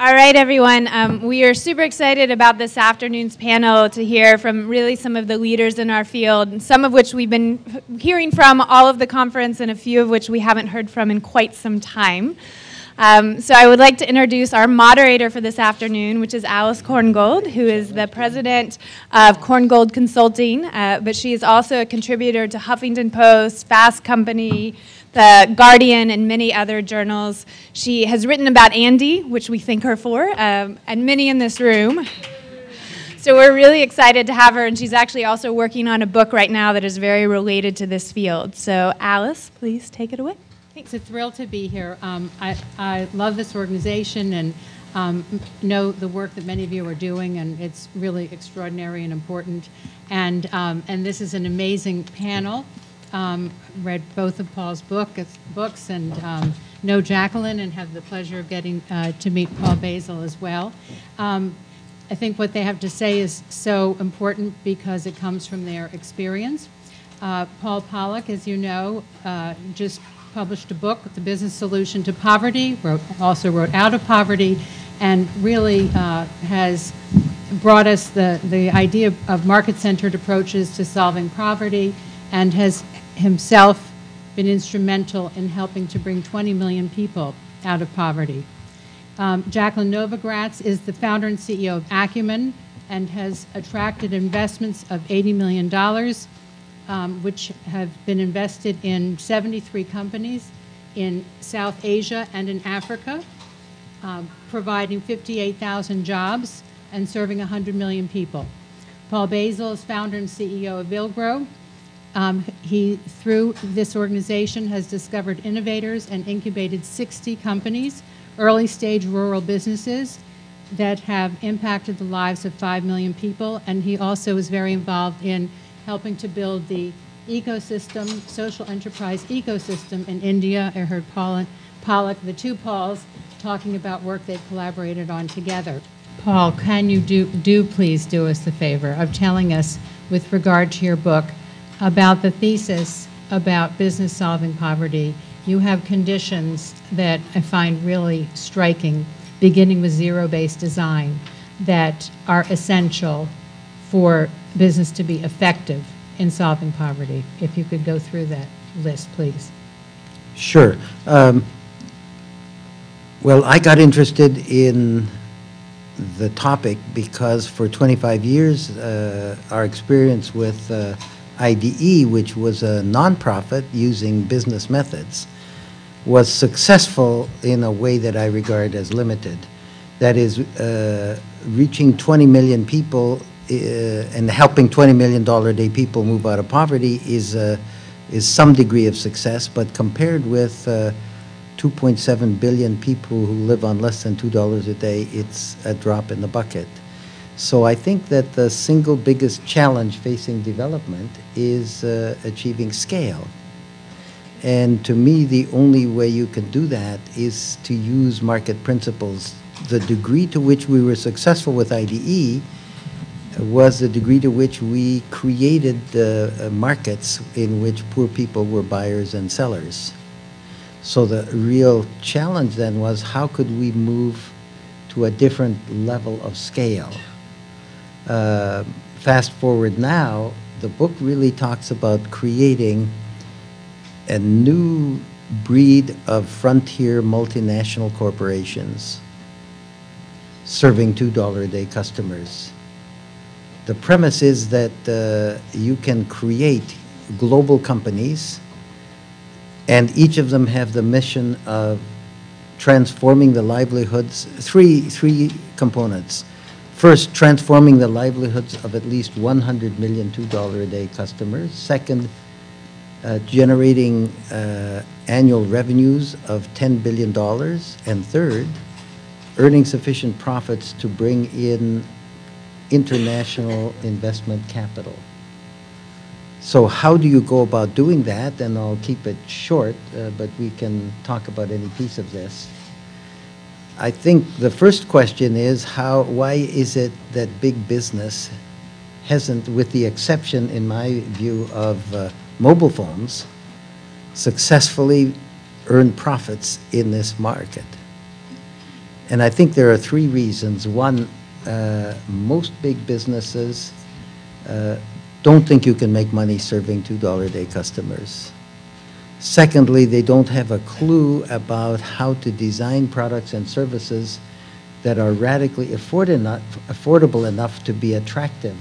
All right, everyone. We are super excited about this afternoon's panel to hear from really some of the leaders in our field, some of which we've been hearing from all of the conference and a few of which we haven't heard from in quite some time. So I would like to introduce our moderator for this afternoon, which is Alice Korngold, who is the president of Korngold Consulting, but she is also a contributor to Huffington Post, Fast Company, The Guardian, and many other journals. She has written about ANDE, which we thank her for, and many in this room. So we're really excited to have her, and she's actually also working on a book right now that is very related to this field. So Alice, please take it away. It's a thrill to be here. I love this organization and know the work that many of you are doing, and it's really extraordinary and important. And this is an amazing panel. Read both of Paul's books and know Jacqueline and have the pleasure of getting to meet Paul Basil as well. I think what they have to say is so important because it comes from their experience. Paul Polak, as you know, just published a book, The Business Solution to Poverty, also wrote Out of Poverty, and really has brought us the idea of market-centered approaches to solving poverty, and has himself been instrumental in helping to bring 20 million people out of poverty. Jacqueline Novogratz is the founder and CEO of Acumen and has attracted investments of $80 million, which have been invested in 73 companies in South Asia and in Africa, providing 58,000 jobs and serving 100 million people. Paul Basil is founder and CEO of Villgro. He, through this organization, has discovered innovators and incubated 60 companies, early-stage rural businesses that have impacted the lives of 5 million people, and he also is very involved in helping to build the ecosystem, social enterprise ecosystem in India. I heard Polak, the two Pauls, talking about work they've collaborated on together. Paul, can you please do us the favor of telling us, with regard to your book, about the thesis about business solving poverty? You have conditions that I find really striking, beginning with zero-based design, that are essential for business to be effective in solving poverty. If you could go through that list, please. Sure. Well, I got interested in the topic because for 25 years, our experience with IDE, which was a nonprofit using business methods, was successful in a way that I regard as limited. That is, reaching 20 million people and helping $20 million a day people move out of poverty is some degree of success, but compared with 2.7 billion people who live on less than $2 a day, it's a drop in the bucket. So I think that the single biggest challenge facing development is achieving scale. And to me, the only way you can do that is to use market principles. The degree to which we were successful with IDE was the degree to which we created markets in which poor people were buyers and sellers. So the real challenge then was, how could we move to a different level of scale? Fast forward now, the book really talks about creating a new breed of frontier multinational corporations serving $2 a day customers. The premise is that you can create global companies, and each of them have the mission of transforming the livelihoods, three components. First, transforming the livelihoods of at least 100 million $2 a day customers. Second, generating annual revenues of $10 billion. And third, earning sufficient profits to bring in international investment capital. So how do you go about doing that? And I'll keep it short, but we can talk about any piece of this. I think the first question is, why is it that big business hasn't, with the exception, in my view, of mobile phones, successfully earned profits in this market? And I think there are three reasons. One, most big businesses don't think you can make money serving $2 a day customers. Secondly, they don't have a clue about how to design products and services that are radically affordable enough to be attractive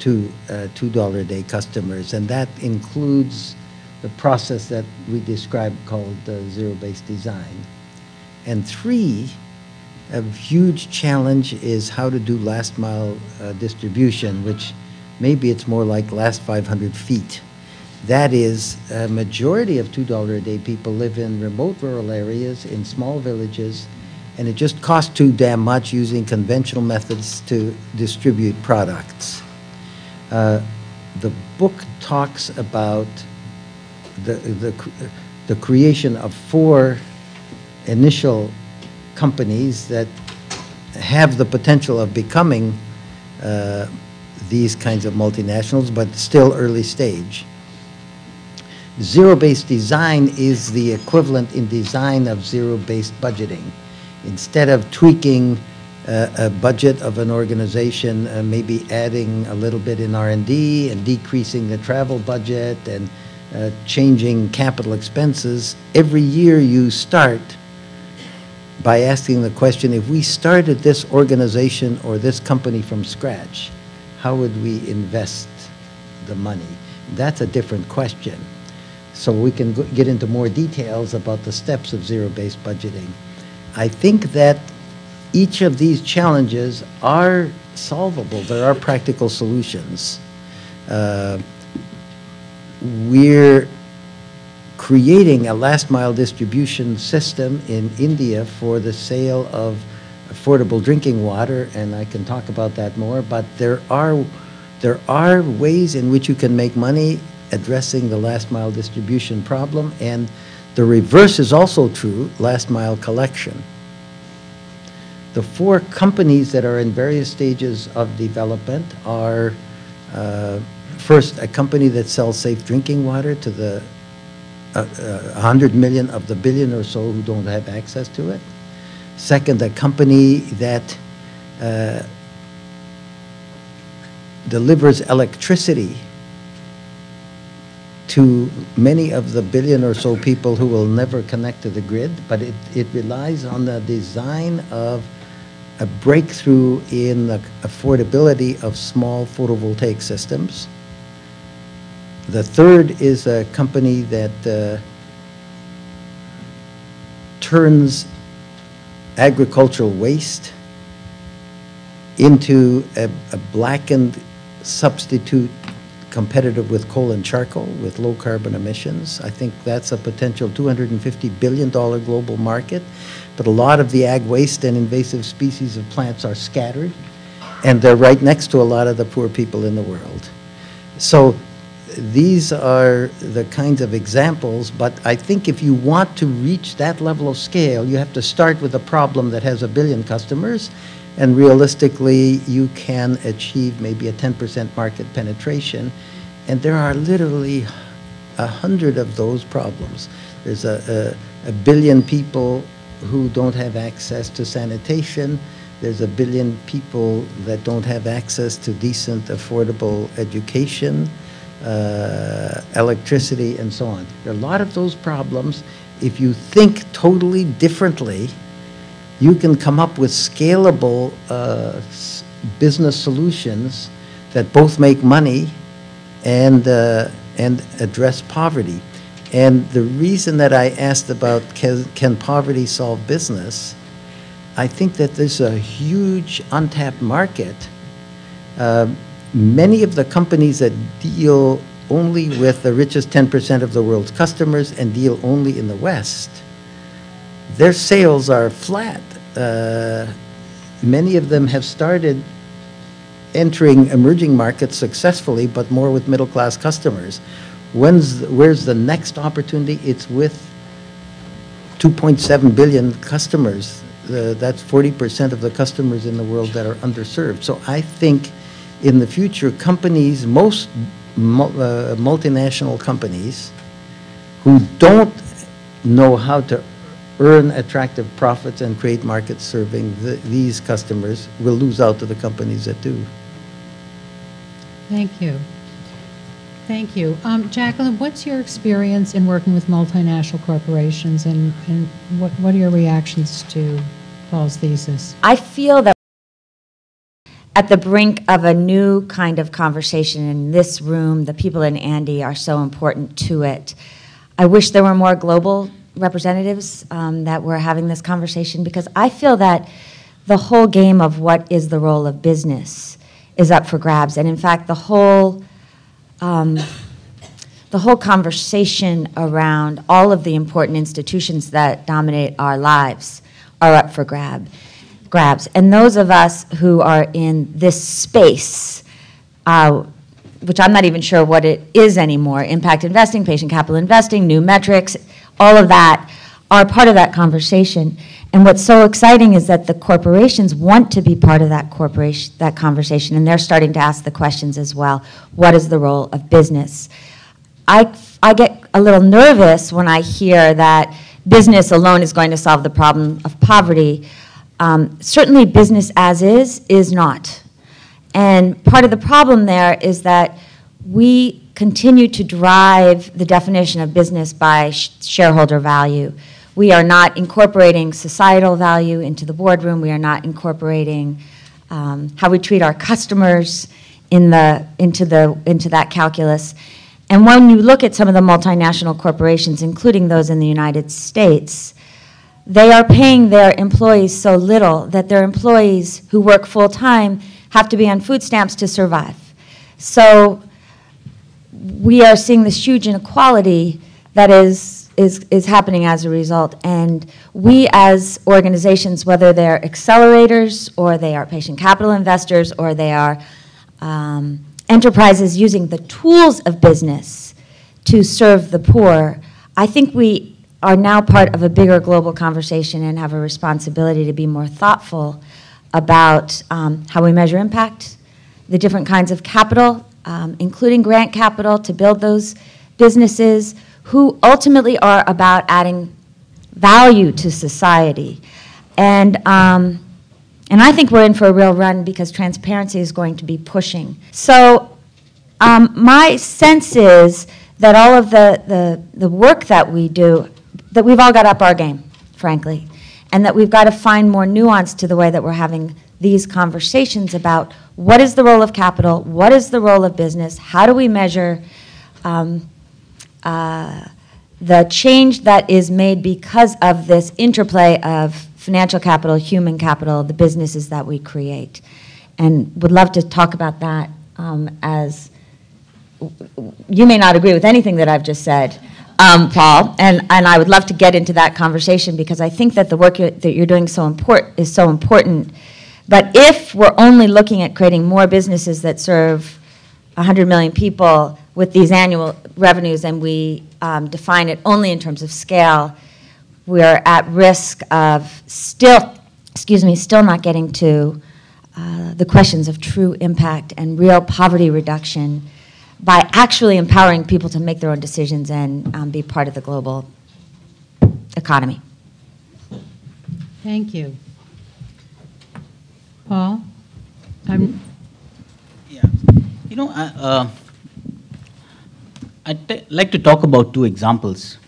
to $2 a day customers. And that includes the process that we described called zero-based design. And three, a huge challenge is how to do last mile distribution, which maybe it's more like last 500 feet. That is, a majority of $2 a day people live in remote rural areas, in small villages, and it just costs too damn much using conventional methods to distribute products. The book talks about the creation of 4 initial companies that have the potential of becoming these kinds of multinationals, but still early stage. Zero-based design is the equivalent in design of zero-based budgeting. Instead of tweaking a budget of an organization, maybe adding a little bit in R&D and decreasing the travel budget and changing capital expenses, every year you start by asking the question, if we started this organization or this company from scratch, how would we invest the money? That's a different question. So we can get into more details about the steps of zero-based budgeting. I think that each of these challenges are solvable. There are practical solutions. We're creating a last mile distribution system in India for the sale of affordable drinking water, and I can talk about that more, but there are ways in which you can make money addressing the last mile distribution problem, and the reverse is also true, last mile collection. The 4 companies that are in various stages of development are, first, a company that sells safe drinking water to the 100 million of the billion or so who don't have access to it. Second, a company that delivers electricity to many of the billion or so people who will never connect to the grid, but it relies on the design of a breakthrough in the affordability of small photovoltaic systems. The third is a company that turns agricultural waste into a blackened substitute competitive with coal and charcoal with low carbon emissions. I think that's a potential $250 billion global market, but a lot of the ag waste and invasive species of plants are scattered, and they're right next to a lot of the poor people in the world. So these are the kinds of examples, but I think if you want to reach that level of scale, you have to start with a problem that has 1 billion customers, and realistically, you can achieve maybe a 10% market penetration, and there are literally 100 of those problems. There's a billion people who don't have access to sanitation. There's 1 billion people that don't have access to decent, affordable education, electricity, and so on. There are a lot of those problems. If you think totally differently, you can come up with scalable business solutions that both make money and address poverty. And the reason that I asked about can poverty solve business, I think that there's a huge untapped market. Many of the companies that deal only with the richest 10% of the world's customers and deal only in the West, their sales are flat. Many of them have started entering emerging markets successfully, but more with middle-class customers. Where's the next opportunity? It's with 2.7 billion customers. That's 40% of the customers in the world that are underserved. So I think in the future, companies, most multinational companies who don't know how to earn attractive profits and create markets serving these customers will lose out to the companies that do. Thank you. Thank you. Jacqueline, what's your experience in working with multinational corporations, and what are your reactions to Paul's thesis? I feel that at the brink of a new kind of conversation in this room. The people in ANDE are so important to it. I wish there were more global representatives that were having this conversation, because I feel that the whole game of what is the role of business is up for grabs. And in fact, the whole conversation around all of the important institutions that dominate our lives are up for grabs. And those of us who are in this space, which I'm not even sure what it is anymore, impact investing, patient capital investing, new metrics, all of that are part of that conversation. And what's so exciting is that the corporations want to be part of that conversation, and they're starting to ask the questions as well. What is the role of business? I get a little nervous when I hear that business alone is going to solve the problem of poverty. Certainly business as is not. And part of the problem there is that we continue to drive the definition of business by shareholder value. We are not incorporating societal value into the boardroom. We are not incorporating how we treat our customers into that calculus. And when you look at some of the multinational corporations, including those in the United States, they are paying their employees so little that their employees who work full-time have to be on food stamps to survive. So we are seeing this huge inequality that is happening as a result. And we as organizations, whether they're accelerators or they are patient capital investors or they are enterprises using the tools of business to serve the poor, I think we are now part of a bigger global conversation and have a responsibility to be more thoughtful about how we measure impact, the different kinds of capital, including grant capital to build those businesses who ultimately are about adding value to society. And I think we're in for a real run because transparency is going to be pushing. So my sense is that all of the work that we do, that we've all got up our game, frankly, and that we've got to find more nuance to the way that we're having these conversations about what is the role of capital, what is the role of business, how do we measure the change that is made because of this interplay of financial capital, human capital, the businesses that we create. And would love to talk about that as you may not agree with anything that I've just said, Paul, and I would love to get into that conversation because I think that the work that you're doing is so important. But if we're only looking at creating more businesses that serve 100 million people with these annual revenues and we define it only in terms of scale, we're at risk of still not getting to the questions of true impact and real poverty reduction by actually empowering people to make their own decisions and be part of the global economy. Thank you. Paul? Yeah. You know, I'd like to talk about two examples.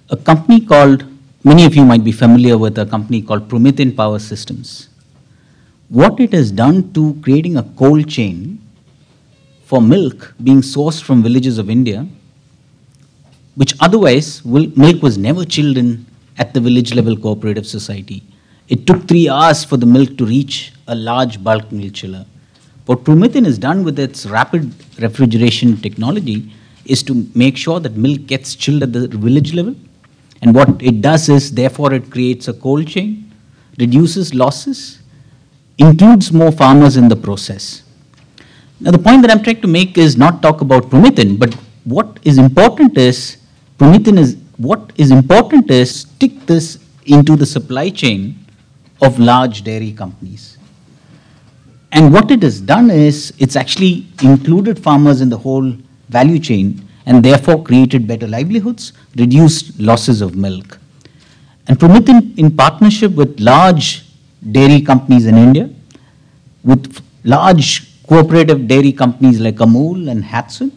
A company called, many of you might be familiar with a company called Promethean Power Systems. What it has done to creating a cold chain for milk being sourced from villages of India, which otherwise milk was never chilled in at the village level cooperative society. It took 3 hours for the milk to reach a large bulk milk chiller. What Promethean has done with its rapid refrigeration technology is to make sure that milk gets chilled at the village level. And what it does is, therefore, it creates a cold chain, reduces losses, includes more farmers in the process. Now, the point that I'm trying to make is not talk about Promethean, but what is important is, stick this into the supply chain of large dairy companies. And what it has done is, it's actually included farmers in the whole value chain and therefore created better livelihoods, reduced losses of milk. And Promith, in partnership with large dairy companies in India, with large cooperative dairy companies like Amul and Hatsun,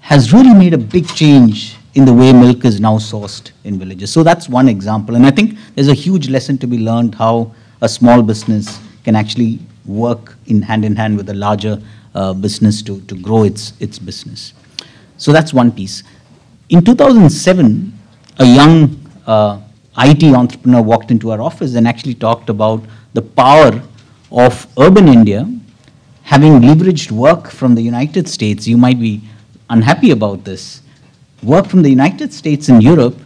has really made a big change in the way milk is now sourced in villages. So that's one example. And I think there's a huge lesson to be learned how a small business can actually work in hand with a larger business to grow its business. So that's one piece. In 2007, a young IT entrepreneur walked into our office and actually talked about the power of urban India having leveraged work from the United States. You might be unhappy about this. Work from the United States and Europe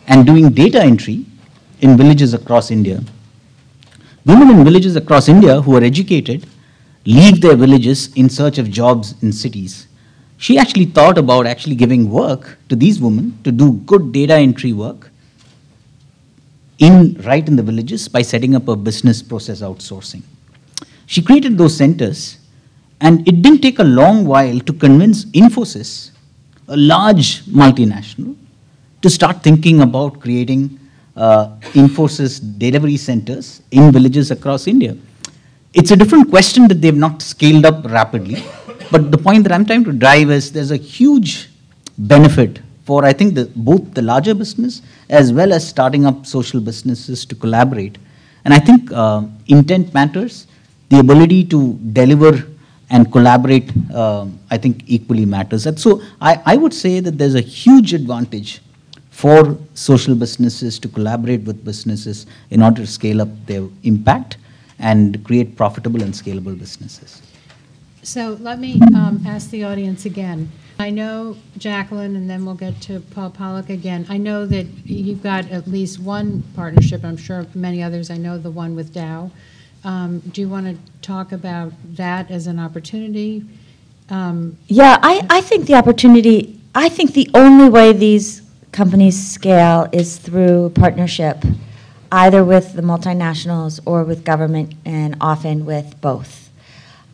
and doing data entry in villages across India. Women in villages across India who are educated leave their villages in search of jobs in cities. She actually thought about actually giving work to these women to do good data entry work right in the villages by setting up a business process outsourcing. She created those centers, and it didn't take a long while to convince Infosys, a large multinational, to start thinking about creating Infosys delivery centers in villages across India. It's a different question that they've not scaled up rapidly, but the point that I'm trying to drive is there's a huge benefit for, I think, both the larger business as well as starting up social businesses to collaborate. And I think intent matters. The ability to deliver and collaborate, I think, equally matters. And so I would say that there's a huge advantage for social businesses to collaborate with businesses in order to scale up their impact and create profitable and scalable businesses. So let me ask the audience again. I know, Jacqueline, and then we'll get to Paul Polak again. I know that you've got at least one partnership. I'm sure many others. I know the one with Dow. Do you want to talk about that as an opportunity? Yeah, I think the opportunity, I think the only way these companies scale is through partnership, either with the multinationals or with government, and often with both.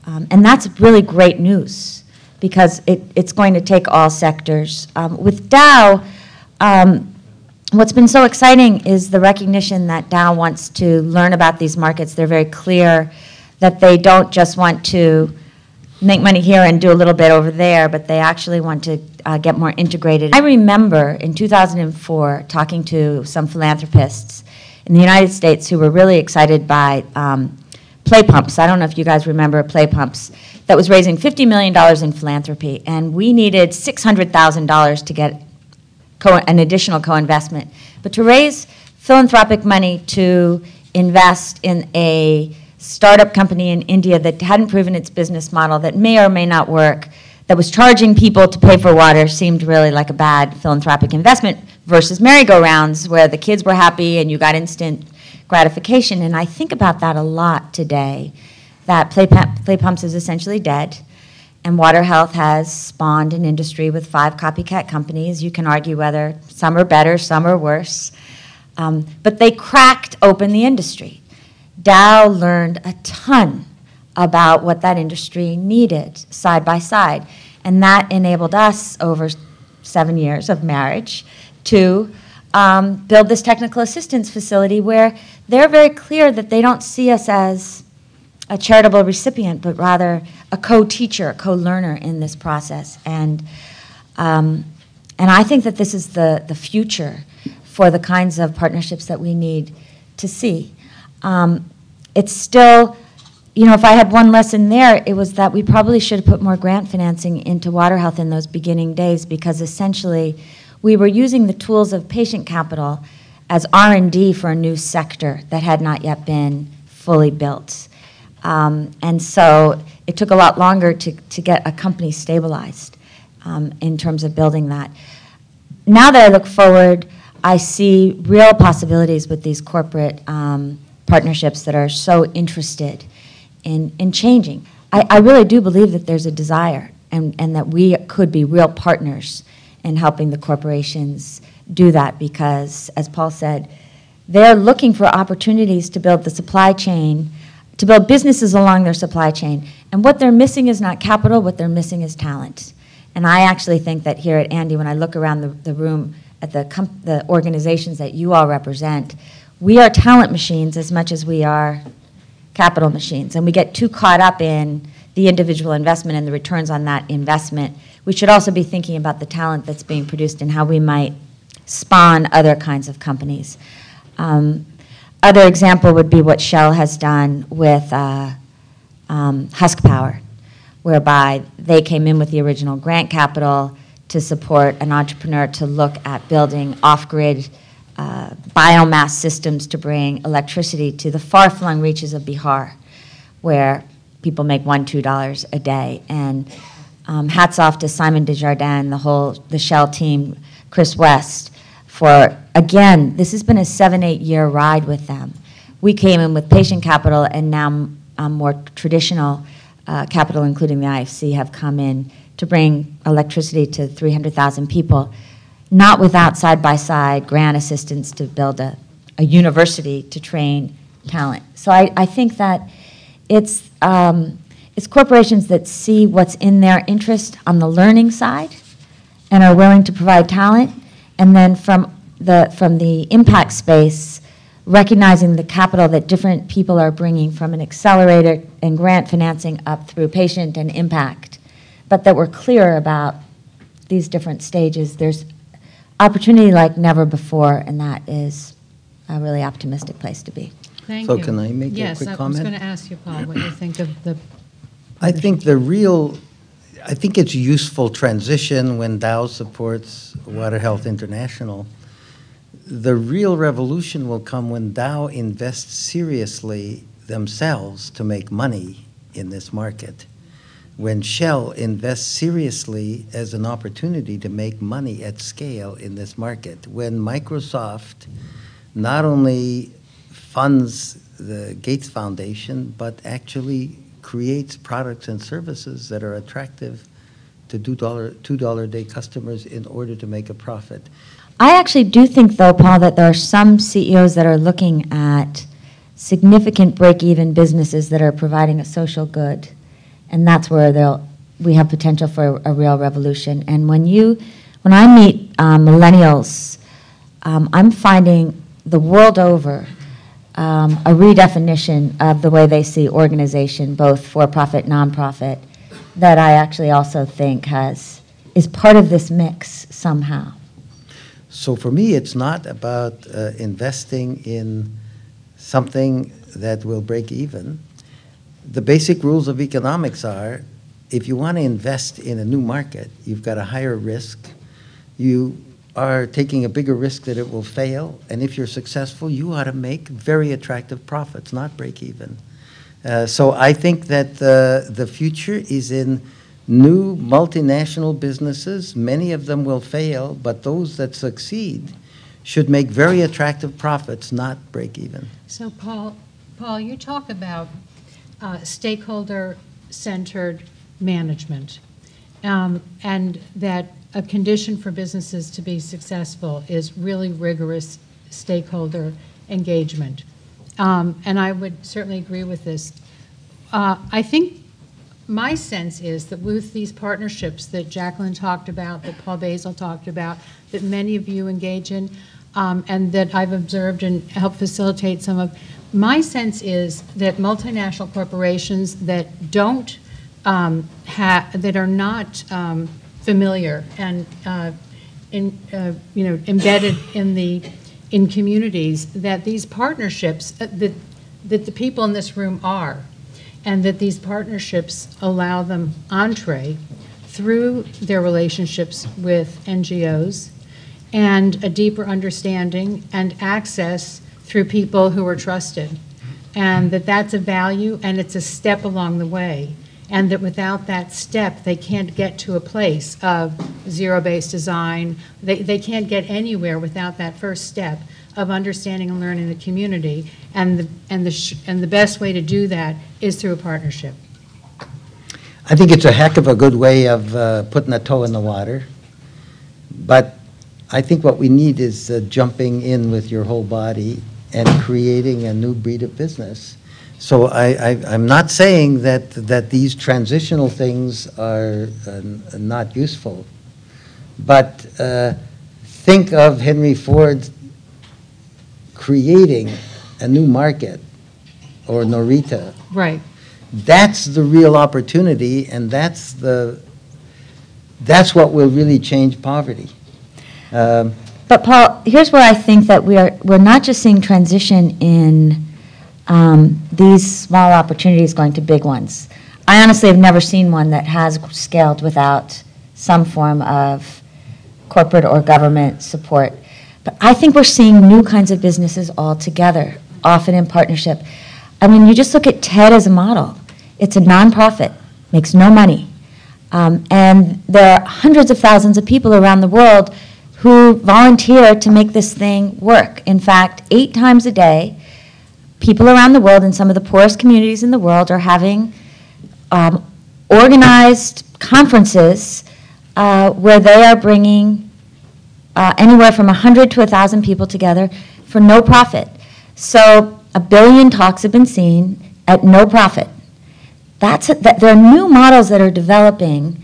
And that's really great news, because it's going to take all sectors. With Dow, what's been so exciting is the recognition that Dow wants to learn about these markets. They're very clear that they don't just want to make money here and do a little bit over there, but they actually want to get more integrated. I remember in 2004 talking to some philanthropists in the United States who were really excited by play pumps. I don't know if you guys remember play pumps. That was raising $50 million in philanthropy, and we needed $600,000 to get an additional co-investment. But to raise philanthropic money to invest in a startup company in India that hadn't proven its business model, that may or may not work, that was charging people to pay for water, seemed really like a bad philanthropic investment, versus merry-go-rounds where the kids were happy and you got instant gratification. And I think about that a lot today, that play pumps is essentially dead, and water health has spawned an industry with 5 copycat companies. You can argue whether some are better, some are worse, but they cracked open the industry. Dow learned a ton about what that industry needed side by side, and that enabled us over 7 years of marriage to build this technical assistance facility where they're very clear that they don't see us as a charitable recipient, but rather a co-teacher, a co-learner in this process. And I think that this is the future for the kinds of partnerships that we need to see. It's still, you know, if I had one lesson there, it was that we probably should have put more grant financing into water health in those beginning days, because essentially we were using the tools of patient capital as R&D for a new sector that had not yet been fully built. And so it took a lot longer to get a company stabilized in terms of building that. Now that I look forward, I see real possibilities with these corporate partnerships that are so interested in changing. I really do believe that there's a desire and that we could be real partners in helping the corporations do that, because, as Paul said, they're looking for opportunities to build the supply chain, to build businesses along their supply chain. And what they're missing is not capital, what they're missing is talent. And I actually think that here at ANDE, when I look around the room at the organizations that you all represent, we are talent machines as much as we are capital machines. And we get too caught up in the individual investment and the returns on that investment. We should also be thinking about the talent that's being produced and how we might spawn other kinds of companies. Other example would be what Shell has done with Husk Power, whereby they came in with the original grant capital to support an entrepreneur to look at building off-grid biomass systems to bring electricity to the far-flung reaches of Bihar, where people make $1, $2 a day. And hats off to Simon Desjardins, the Shell team, Chris West, for, again, this has been a 7-8 year ride with them. We came in with patient capital, and now more traditional capital, including the IFC, have come in to bring electricity to 300,000 people, not without side-by-side grant assistance to build a university to train talent. So I think that it's corporations that see what's in their interest on the learning side and are willing to provide talent, and then from the impact space, recognizing the capital that different people are bringing from an accelerator and grant financing up through patient and impact, but that we're clear about these different stages. There's opportunity like never before, and that is a really optimistic place to be. Thank So you. can I make a quick Yes, I was comment? going to ask you, Paul, what you think of the... I think it's useful transition when Dow supports Water Health International. The real revolution will come when Dow invests seriously themselves to make money in this market. When Shell invests seriously as an opportunity to make money at scale in this market. When Microsoft not only funds the Gates Foundation, but actually creates products and services that are attractive to $2 a day customers in order to make a profit. I actually do think, though, Paul, that there are some CEOs that are looking at significant break-even businesses that are providing a social good, and that's where we have potential for a real revolution. And when I meet millennials, I'm finding the world over a redefinition of the way they see organization, both for-profit, nonprofit, that I actually also think is part of this mix somehow. So for me, it's not about investing in something that will break even. The basic rules of economics are, if you want to invest in a new market, you've got a higher risk. You are taking a bigger risk that it will fail, and if you're successful, you ought to make very attractive profits, not break even. So I think that the future is in new multinational businesses. Many of them will fail, but those that succeed should make very attractive profits, not break even. So Paul, you talk about stakeholder-centered management, and that a condition for businesses to be successful is really rigorous stakeholder engagement. And I would certainly agree with this. I think my sense is that with these partnerships that Jacqueline talked about, that Paul Basil talked about, that many of you engage in, and that I've observed and helped facilitate some of, my sense is that multinational corporations that don't that are not familiar and embedded in communities, that these partnerships that the people in this room are, and that these partnerships allow them entree through their relationships with NGOs and a deeper understanding and access through people who are trusted, and that that's a value and it's a step along the way, and that without that step they can't get to a place of zero-based design. They can't get anywhere without that first step of understanding and learning the community, and the best way to do that is through a partnership. I think it's a heck of a good way of putting a toe in the water, but I think what we need is jumping in with your whole body and creating a new breed of business. So I'm not saying that these transitional things are not useful, but think of Henry Ford creating a new market, or Norita. Right. That's the real opportunity, and that's what will really change poverty. But Paul, here's where I think that we're not just seeing transition in these small opportunities going to big ones. I honestly have never seen one that has scaled without some form of corporate or government support. But I think we're seeing new kinds of businesses all together, often in partnership. I mean, you just look at TED as a model. It's a nonprofit, makes no money. And there are hundreds of thousands of people around the world who volunteer to make this thing work. In fact, 8 times a day, people around the world in some of the poorest communities in the world are having organized conferences where they are bringing anywhere from 100 to 1,000 people together for no profit. So 1 billion talks have been seen at no profit. There are new models that are developing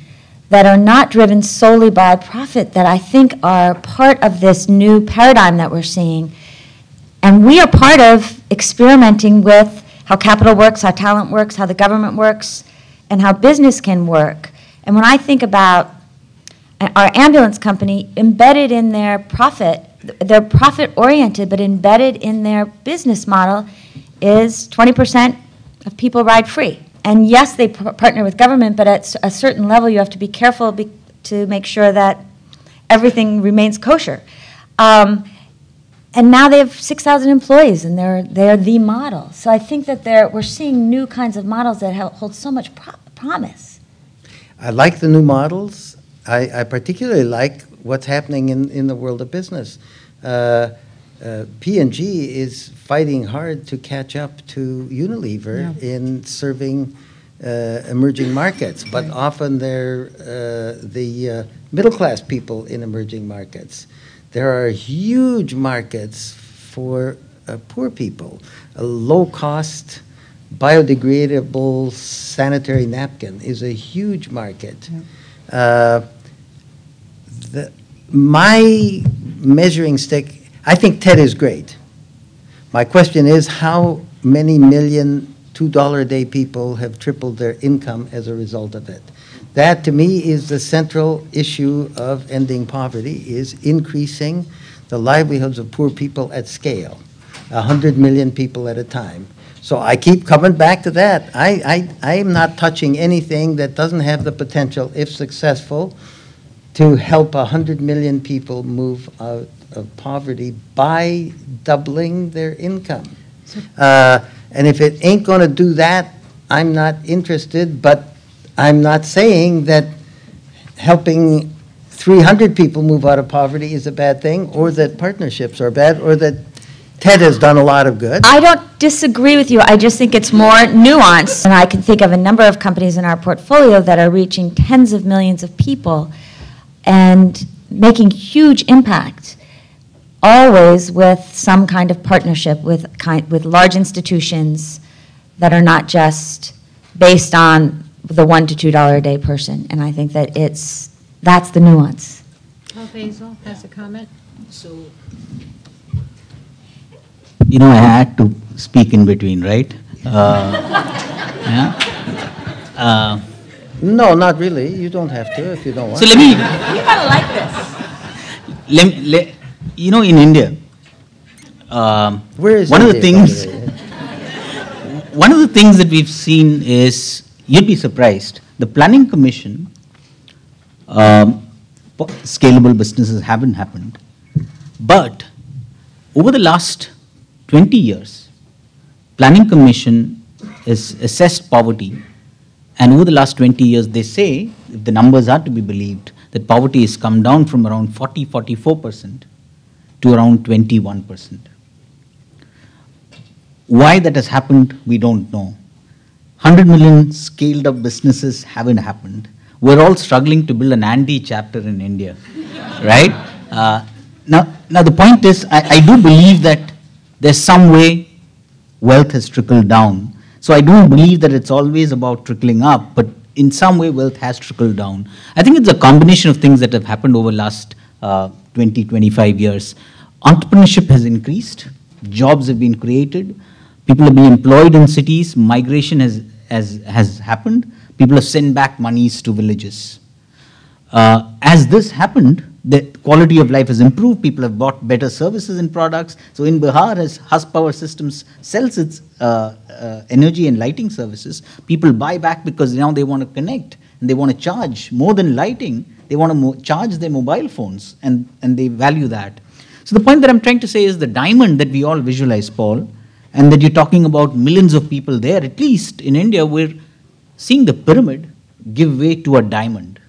that are not driven solely by profit that I think are part of this new paradigm that we're seeing. And we are part of experimenting with how capital works, how talent works, how the government works, and how business can work. And when I think about our ambulance company, embedded in their profit, they're profit-oriented, but embedded in their business model is 20% of people ride free. And yes, they partner with government, but at a certain level, you have to be careful to make sure that everything remains kosher. And now they have 6,000 employees, and they're the model. So I think that we're seeing new kinds of models that hold so much promise. I like the new models. I particularly like what's happening in the world of business. P&G is fighting hard to catch up to Unilever in serving emerging markets, but often they're the middle-class people in emerging markets. There are huge markets for poor people. A low-cost, biodegradable sanitary napkin is a huge market. My measuring stick, I think TED is great. My question is, how many million $2-a-day people have tripled their income as a result of it? That, to me, is the central issue of ending poverty, is increasing the livelihoods of poor people at scale, 100 million people at a time. So I keep coming back to that. I am not touching anything that doesn't have the potential, if successful, to help 100 million people move out of poverty by doubling their income. And if it ain't going to do that, I'm not interested, but I'm not saying that helping 300 people move out of poverty is a bad thing, or that partnerships are bad, or that TED has done a lot of good. I don't disagree with you. I just think it's more nuanced. And I can think of a number of companies in our portfolio that are reaching tens of millions of people and making huge impact, always with some kind of partnership with large institutions that are not just based on the $1 to $2 a day person. And I think that that's the nuance. Oh, Basil has a comment. So, you know, I had to speak in between, right? No, not really. You don't have to if you don't want So let me. You gotta like this. You know, in India, Where is one of the India, things, one of the things that we've seen is, you'd be surprised, the Planning Commission, scalable businesses haven't happened, but over the last 20 years, Planning Commission has assessed poverty, and over the last 20 years, they say, if the numbers are to be believed, that poverty has come down from around 44% to around 21%. Why that has happened, we don't know. 100 million scaled up businesses haven't happened. We're all struggling to build an ANDE chapter in India, right? Now the point is, I do believe that there's some way wealth has trickled down. So I do believe that it's always about trickling up, but in some way wealth has trickled down. I think it's a combination of things that have happened over the last 20, 25 years. Entrepreneurship has increased, jobs have been created, people have been employed in cities, migration has happened, people have sent back monies to villages. As this happened, the quality of life has improved, people have bought better services and products. So in Bihar, as Husk Power Systems sells its energy and lighting services, people buy back because now they want to connect and they want to charge. More than lighting, they want to charge their mobile phones, and they value that. So the point that I'm trying to say is the diamond that we all visualize, Paul, and that you're talking about millions of people there, at least in India, we're seeing the pyramid give way to a diamond.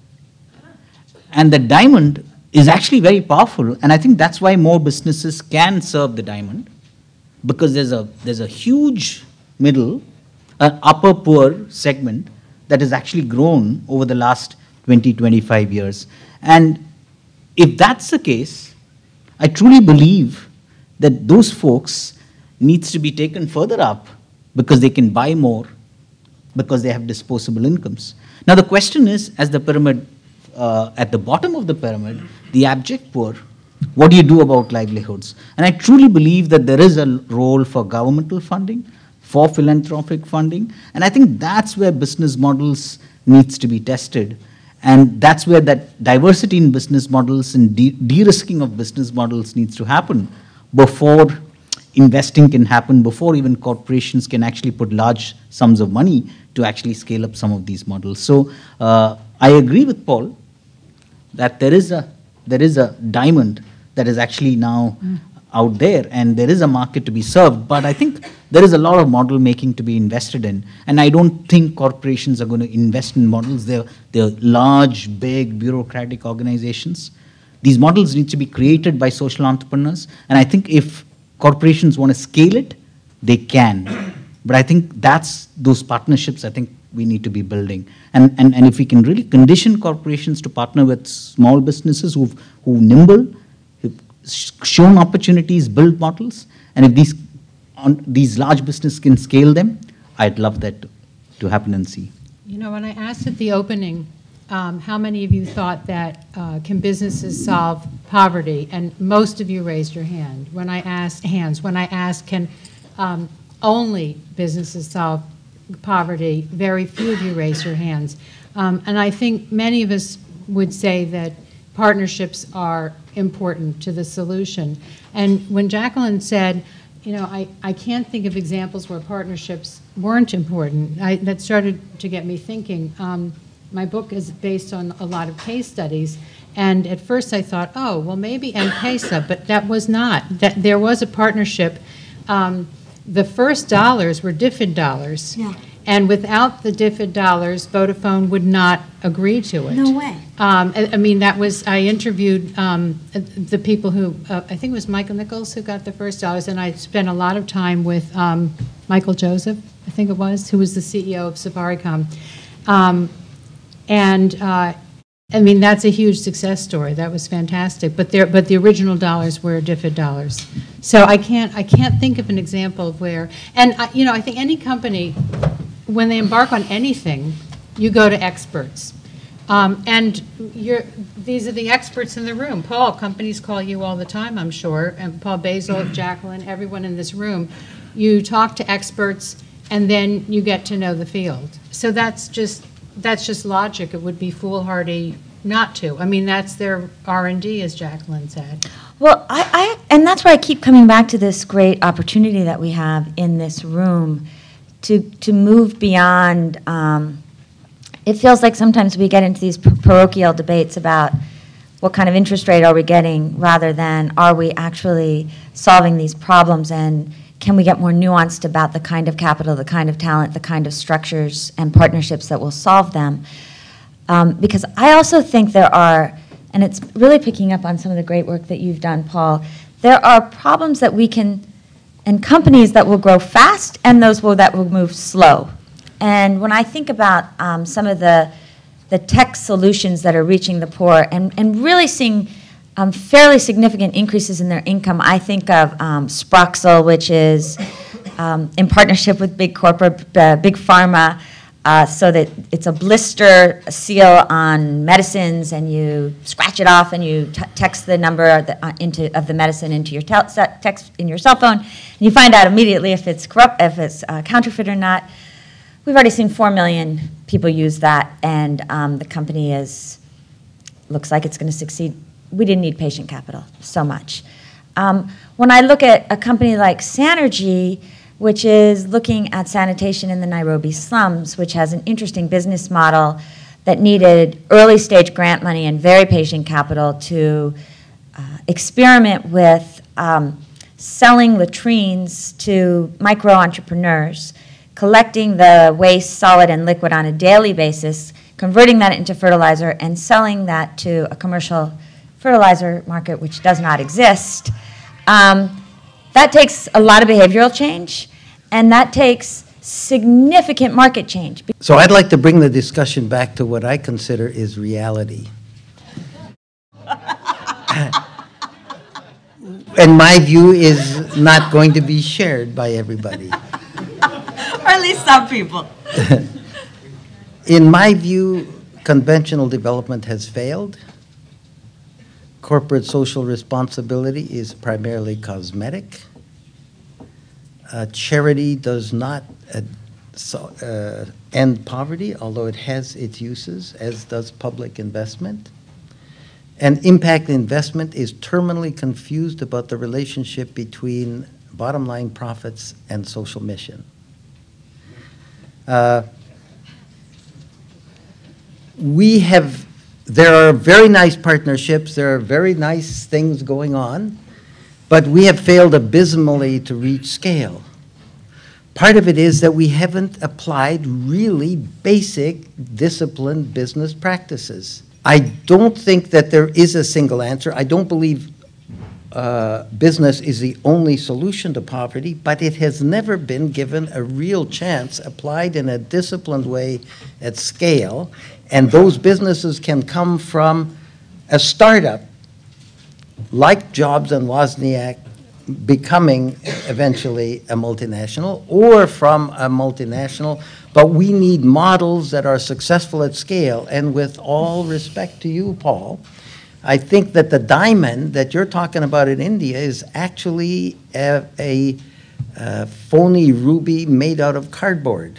And the diamond is actually very powerful, and I think that's why more businesses can serve the diamond, because there's a huge middle, upper poor segment that has actually grown over the last 20, 25 years. And if that's the case, I truly believe that those folks needs to be taken further up because they can buy more, because they have disposable incomes. Now the question is, as the pyramid, at the bottom of the pyramid, the abject poor, what do you do about livelihoods? And I truly believe that there is a role for governmental funding, for philanthropic funding, and I think that's where business models needs to be tested. And that's where that diversity in business models and de-risking of business models needs to happen before investing can happen, before even corporations can actually put large sums of money to actually scale up some of these models. So I agree with Paul that there is a diamond that is actually now out there, and there is a market to be served, but I think there is a lot of model making to be invested in, and I don't think corporations are going to invest in models. They're large, big, bureaucratic organizations. These models need to be created by social entrepreneurs, and I think if corporations want to scale it, they can. But I think that's those partnerships I think we need to be building. And if we can really condition corporations to partner with small businesses who nimble, who've shown opportunities, build models, and if these large businesses can scale them, I'd love that to happen and see. You know, when I asked at the opening, how many of you thought that can businesses solve poverty, and most of you raised your hand. When I asked can only businesses solve poverty, very few of you raised your hands. And I think many of us would say that partnerships are important to the solution. And when Jacqueline said, you know, I can't think of examples where partnerships weren't important, that started to get me thinking. My book is based on a lot of case studies, and at first I thought, oh, well, maybe M-Pesa, but that was not. There was a partnership. The first dollars were DFID dollars. Yeah. And without the DFID dollars, Vodafone would not agree to it. No way. I mean, I interviewed the people who, I think it was Michael Nichols who got the first dollars, and I spent a lot of time with Michael Joseph, I think it was, who was the CEO of Safaricom. I mean, that's a huge success story. That was fantastic. But the original dollars were DFID dollars. So I can't think of an example of where, and you know, I think any company, when they embark on anything, you go to experts. And these are the experts in the room. Paul, companies call you all the time, I'm sure, and Paul, Basil, Jacqueline, everyone in this room. You talk to experts, and then you get to know the field. So that's just logic. It would be foolhardy not to. I mean, that's their R&D, as Jacqueline said. Well, and that's why I keep coming back to this great opportunity that we have in this room to move beyond. It feels like sometimes we get into these parochial debates about what kind of interest rate are we getting, rather than are we actually solving these problems, and can we get more nuanced about the kind of capital, the kind of talent, the kind of structures and partnerships that will solve them. Because I also think there are, and it's really picking up on some of the great work that you've done, Paul, there are problems that we can, and companies that will grow fast and those that will move slow. And when I think about some of the tech solutions that are reaching the poor and really seeing fairly significant increases in their income, I think of Sproxel, which is in partnership with big corporate, big pharma, so that it's a blister seal on medicines, and you scratch it off, and you text the number of the medicine into your text in your cell phone, and you find out immediately if it's counterfeit or not. We've already seen 4 million people use that, and the company looks like it's going to succeed. We didn't need patient capital so much. When I look at a company like Sanergy, which is looking at sanitation in the Nairobi slums, which has an interesting business model that needed early stage grant money and very patient capital to experiment with selling latrines to micro entrepreneurs, collecting the waste, solid and liquid, on a daily basis, converting that into fertilizer, and selling that to a commercial fertilizer market which does not exist. That takes a lot of behavioral change, and that takes significant market change. So I'd like to bring the discussion back to what I consider is reality. And my view is not going to be shared by everybody. Or at least some people. In my view, conventional development has failed. Corporate social responsibility is primarily cosmetic. Charity does not end poverty, although it has its uses, as does public investment. And impact investment is terminally confused about the relationship between bottom line profits and social mission. There are very nice partnerships, there are very nice things going on, but we have failed abysmally to reach scale. Part of it is that we haven't applied really basic disciplined business practices. I don't think that there is a single answer. I don't believe business is the only solution to poverty, but it has never been given a real chance applied in a disciplined way at scale. And those businesses can come from a startup like Jobs and Wozniak becoming eventually a multinational, or from a multinational, but we need models that are successful at scale. And with all respect to you, Paul, I think that the diamond that you're talking about in India is actually a phony ruby made out of cardboard.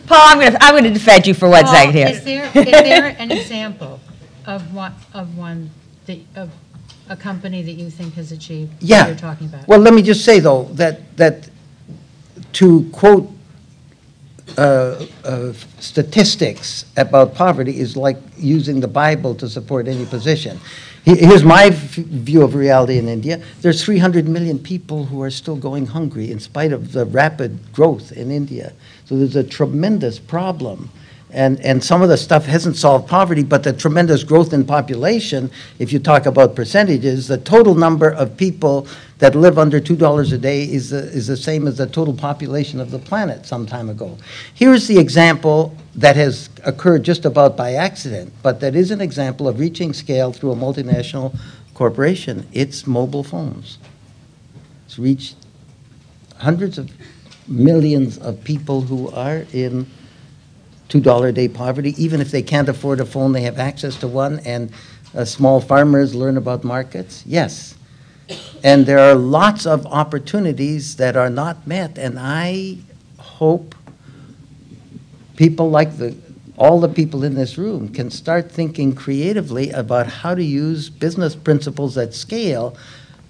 Paul, I'm going to defend you for 1 second here. Is there an example of a company that you think has achieved what you're talking about? Well, let me just say, though, that to quote statistics about poverty is like using the Bible to support any position. Here's my view of reality in India. There's 300 million people who are still going hungry in spite of the rapid growth in India. So there's a tremendous problem. And some of the stuff hasn't solved poverty, but the tremendous growth in population, if you talk about percentages, the total number of people that live under $2 a day is the same as the total population of the planet some time ago. Here's the example that has occurred just about by accident, but that is an example of reaching scale through a multinational corporation. It's mobile phones. It's reached hundreds of millions of people who are in $2 a day poverty. Even if they can't afford a phone, they have access to one, and small farmers learn about markets. Yes. And there are lots of opportunities that are not met, and I hope people like all the people in this room can start thinking creatively about how to use business principles at scale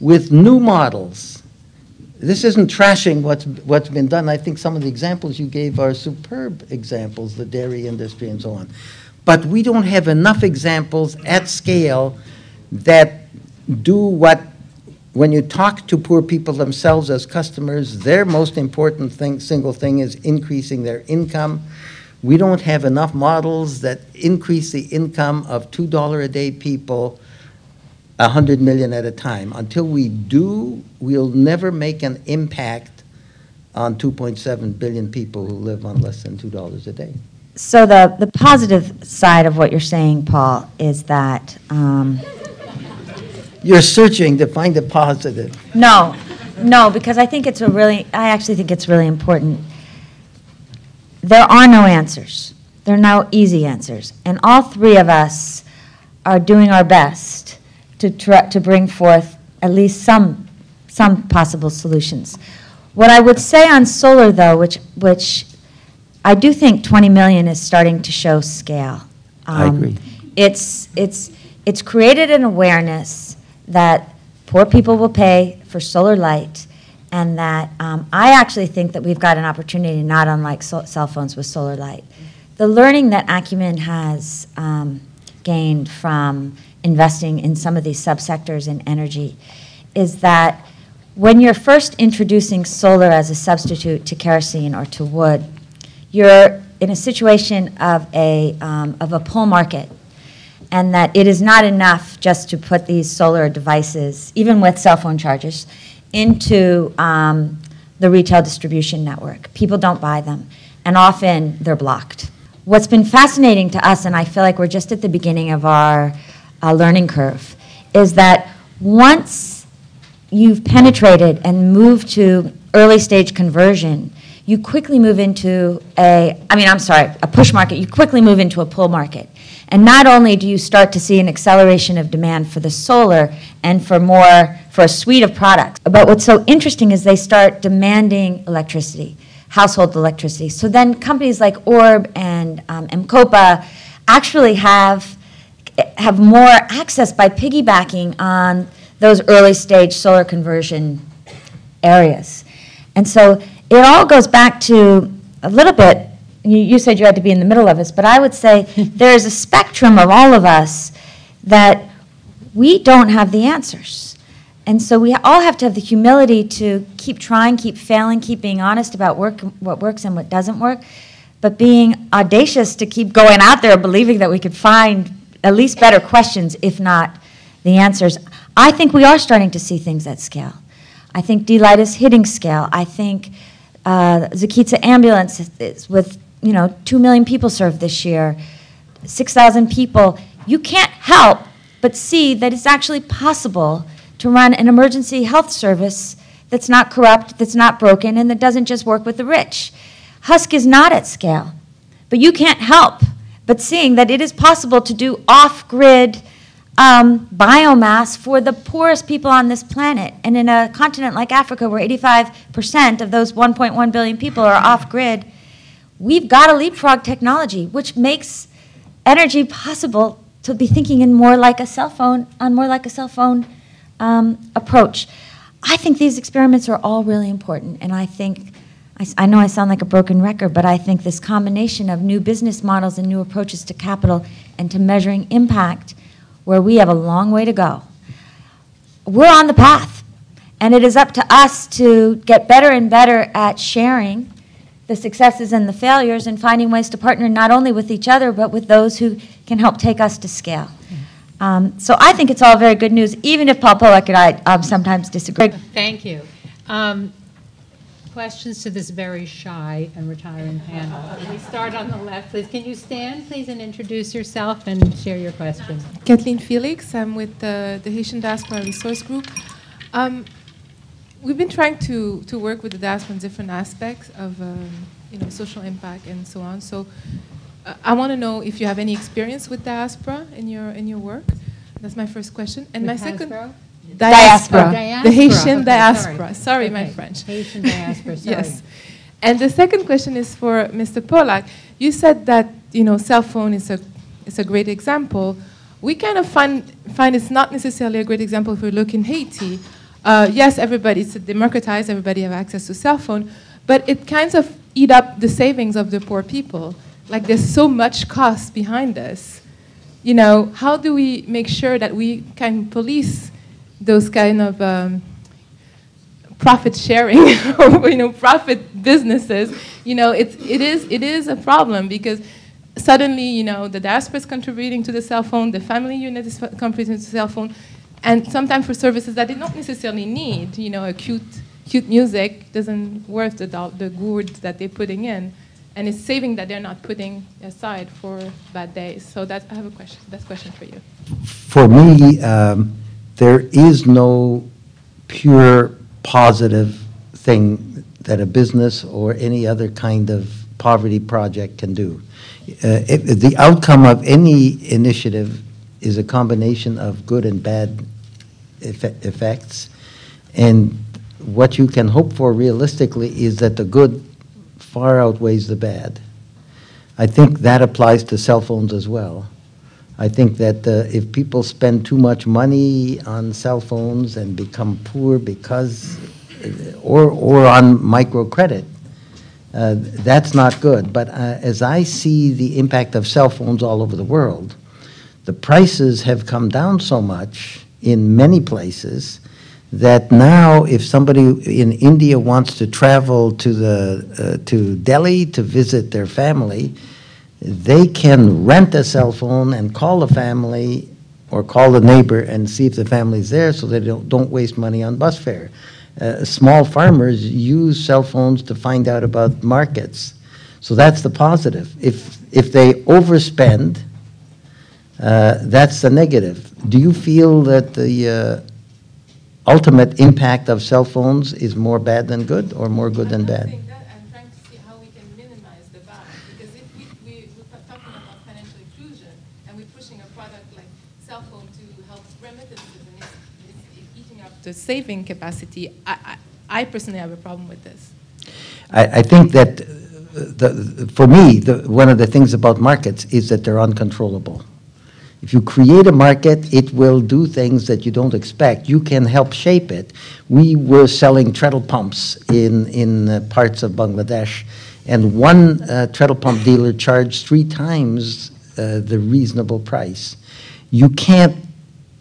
with new models. This isn't trashing what's been done. I think some of the examples you gave are superb examples, the dairy industry and so on. But we don't have enough examples at scale that do what, when you talk to poor people themselves as customers, their most important single thing is increasing their income. We don't have enough models that increase the income of $2 a day people 100 million at a time. Until we do, we'll never make an impact on 2.7 billion people who live on less than $2 a day. So the positive side of what you're saying, Paul, is that... You're searching to find a positive. No, because I think I actually think it's really important there are no answers. There are no easy answers. And all three of us are doing our best to bring forth at least some possible solutions. What I would say on solar, though, which I do think 20 million is starting to show scale. I agree. It's created an awareness that poor people will pay for solar light, and that I actually think that we've got an opportunity not unlike cell phones with solar light. The learning that Acumen has gained from investing in some of these subsectors in energy is that when you're first introducing solar as a substitute to kerosene or to wood, you're in a situation of a pull market, and that it is not enough just to put these solar devices, even with cell phone chargers, into the retail distribution network. People don't buy them, and often they're blocked. What's been fascinating to us, and I feel like we're just at the beginning of our learning curve, is that once you've penetrated and moved to early stage conversion, you quickly move into a push market, you quickly move into a pull market. And not only do you start to see an acceleration of demand for the solar and for a suite of products, but what's so interesting is they start demanding electricity, household electricity. So then companies like Orb and MCOPA actually have more access by piggybacking on those early stage solar conversion areas. And so it all goes back to a little bit, you said you had to be in the middle of us, but I would say there's a spectrum of all of us that we don't have the answers. And so we all have to have the humility to keep trying, keep failing, keep being honest about what works and what doesn't work, but being audacious to keep going out there believing that we could find at least better questions, if not the answers. I think we are starting to see things at scale. I think D-Light is hitting scale. I think Zakitsa Ambulance is with 2 million people served this year, 6,000 people. You can't help but see that it's actually possible to run an emergency health service that's not corrupt, that's not broken, and that doesn't just work with the rich. Husk is not at scale, but you can't help but seeing that it is possible to do off-grid biomass for the poorest people on this planet. And in a continent like Africa, where 85% of those 1.1 billion people are off-grid, we've got a leapfrog technology, which makes energy possible to be thinking in more like a cell phone, approach. I think these experiments are all really important, and I know I sound like a broken record, but I think this combination of new business models and new approaches to capital and to measuring impact, where we have a long way to go. We're on the path, and it is up to us to get better and better at sharing the successes and the failures and finding ways to partner not only with each other, but with those who can help take us to scale. So I think it's all very good news, even if Paul Polak and I sometimes disagree. Thank you. Questions to this very shy and retiring panel. We start on the left, please. Can you stand, please, and introduce yourself and share your question? Kathleen Felix. I'm with the Haitian Diaspora Resource Group. We've been trying to work with the diaspora in different aspects of social impact and so on. So I want to know if you have any experience with diaspora in your work. That's my first question. And my second. Diaspora. The Haitian diaspora. Sorry, my French. Haitian diaspora, sorry. Yes. And the second question is for Mr. Polak. You said that, cell phone is a great example. We kind of find it's not necessarily a great example if we look in Haiti. Yes, it's democratized, everybody have access to cell phone, but it kind of eat up the savings of the poor people. Like there's so much cost behind this. How do we make sure that we can police those kind of profit sharing, profit businesses? It is a problem because suddenly, the diaspora is contributing to the cell phone, the family unit is contributing to the cell phone, and sometimes for services that they don't necessarily need. A cute music doesn't worth the gourd that they're putting in, and it's saving that they're not putting aside for bad days. So I have a question. That's a question for you. For me, there is no pure positive thing that a business or any other kind of poverty project can do. The outcome of any initiative is a combination of good and bad effects, and what you can hope for realistically is that the good far outweighs the bad. I think that applies to cell phones as well. I think that if people spend too much money on cell phones and become poor because, or on microcredit, that's not good. But as I see the impact of cell phones all over the world, the prices have come down so much in many places that now if somebody in India wants to travel to Delhi to visit their family, they can rent a cell phone and call the family or call the neighbor and see if the family's there, so they don't waste money on bus fare. Small farmers use cell phones to find out about markets. So that's the positive. If they overspend, that's the negative. Do you feel that the ultimate impact of cell phones is more bad than good, or more good than bad? I'm trying to see how we can minimize the bad. Because if we're talking about financial inclusion and we're pushing a product like cell phone to help remittances and it's eating up the saving capacity, I personally have a problem with this. I think that for me, one of the things about markets is that they're uncontrollable. If you create a market, it will do things that you don't expect. You can help shape it. We were selling treadle pumps in parts of Bangladesh, and one treadle pump dealer charged 3 times the reasonable price. You can't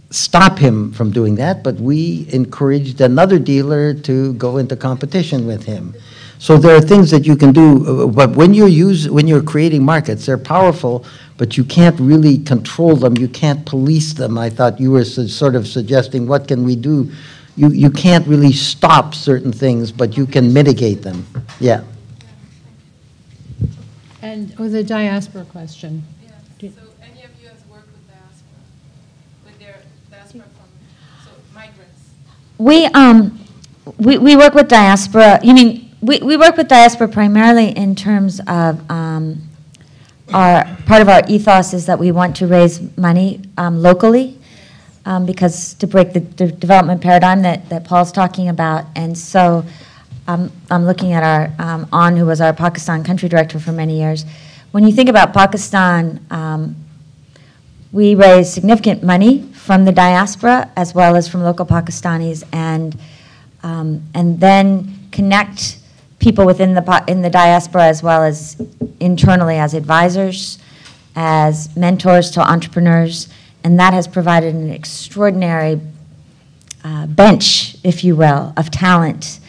stop him from doing that, but we encouraged another dealer to go into competition with him. So there are things that you can do, but when you're creating markets, they're powerful, but you can't really control them. You can't police them. I thought you were sort of suggesting, what can we do? You can't really stop certain things, but you can mitigate them. Yeah. And the diaspora question. Yeah. So any of you has worked with diaspora, with their diaspora from migrants? We work with diaspora. You mean we work with diaspora primarily in terms of part of our ethos is that we want to raise money locally because to break the development paradigm that Paul's talking about. And so I'm looking at our ANDE, who was our Pakistan country director for many years. When you think about Pakistan, we raise significant money from the diaspora as well as from local Pakistanis, and then connect people within the diaspora as well as internally as advisors, as mentors to entrepreneurs, and that has provided an extraordinary bench, if you will, of talent.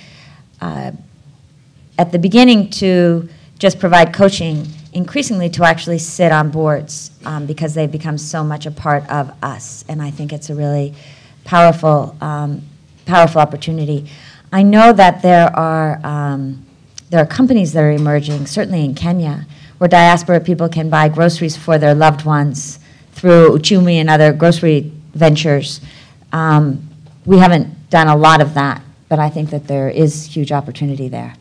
At the beginning to just provide coaching, increasingly to actually sit on boards because they've become so much a part of us, and I think it's a really powerful, powerful opportunity. I know that there are companies that are emerging, certainly in Kenya, where diaspora people can buy groceries for their loved ones through Acumen and other grocery ventures. We haven't done a lot of that, but I think that there is huge opportunity there.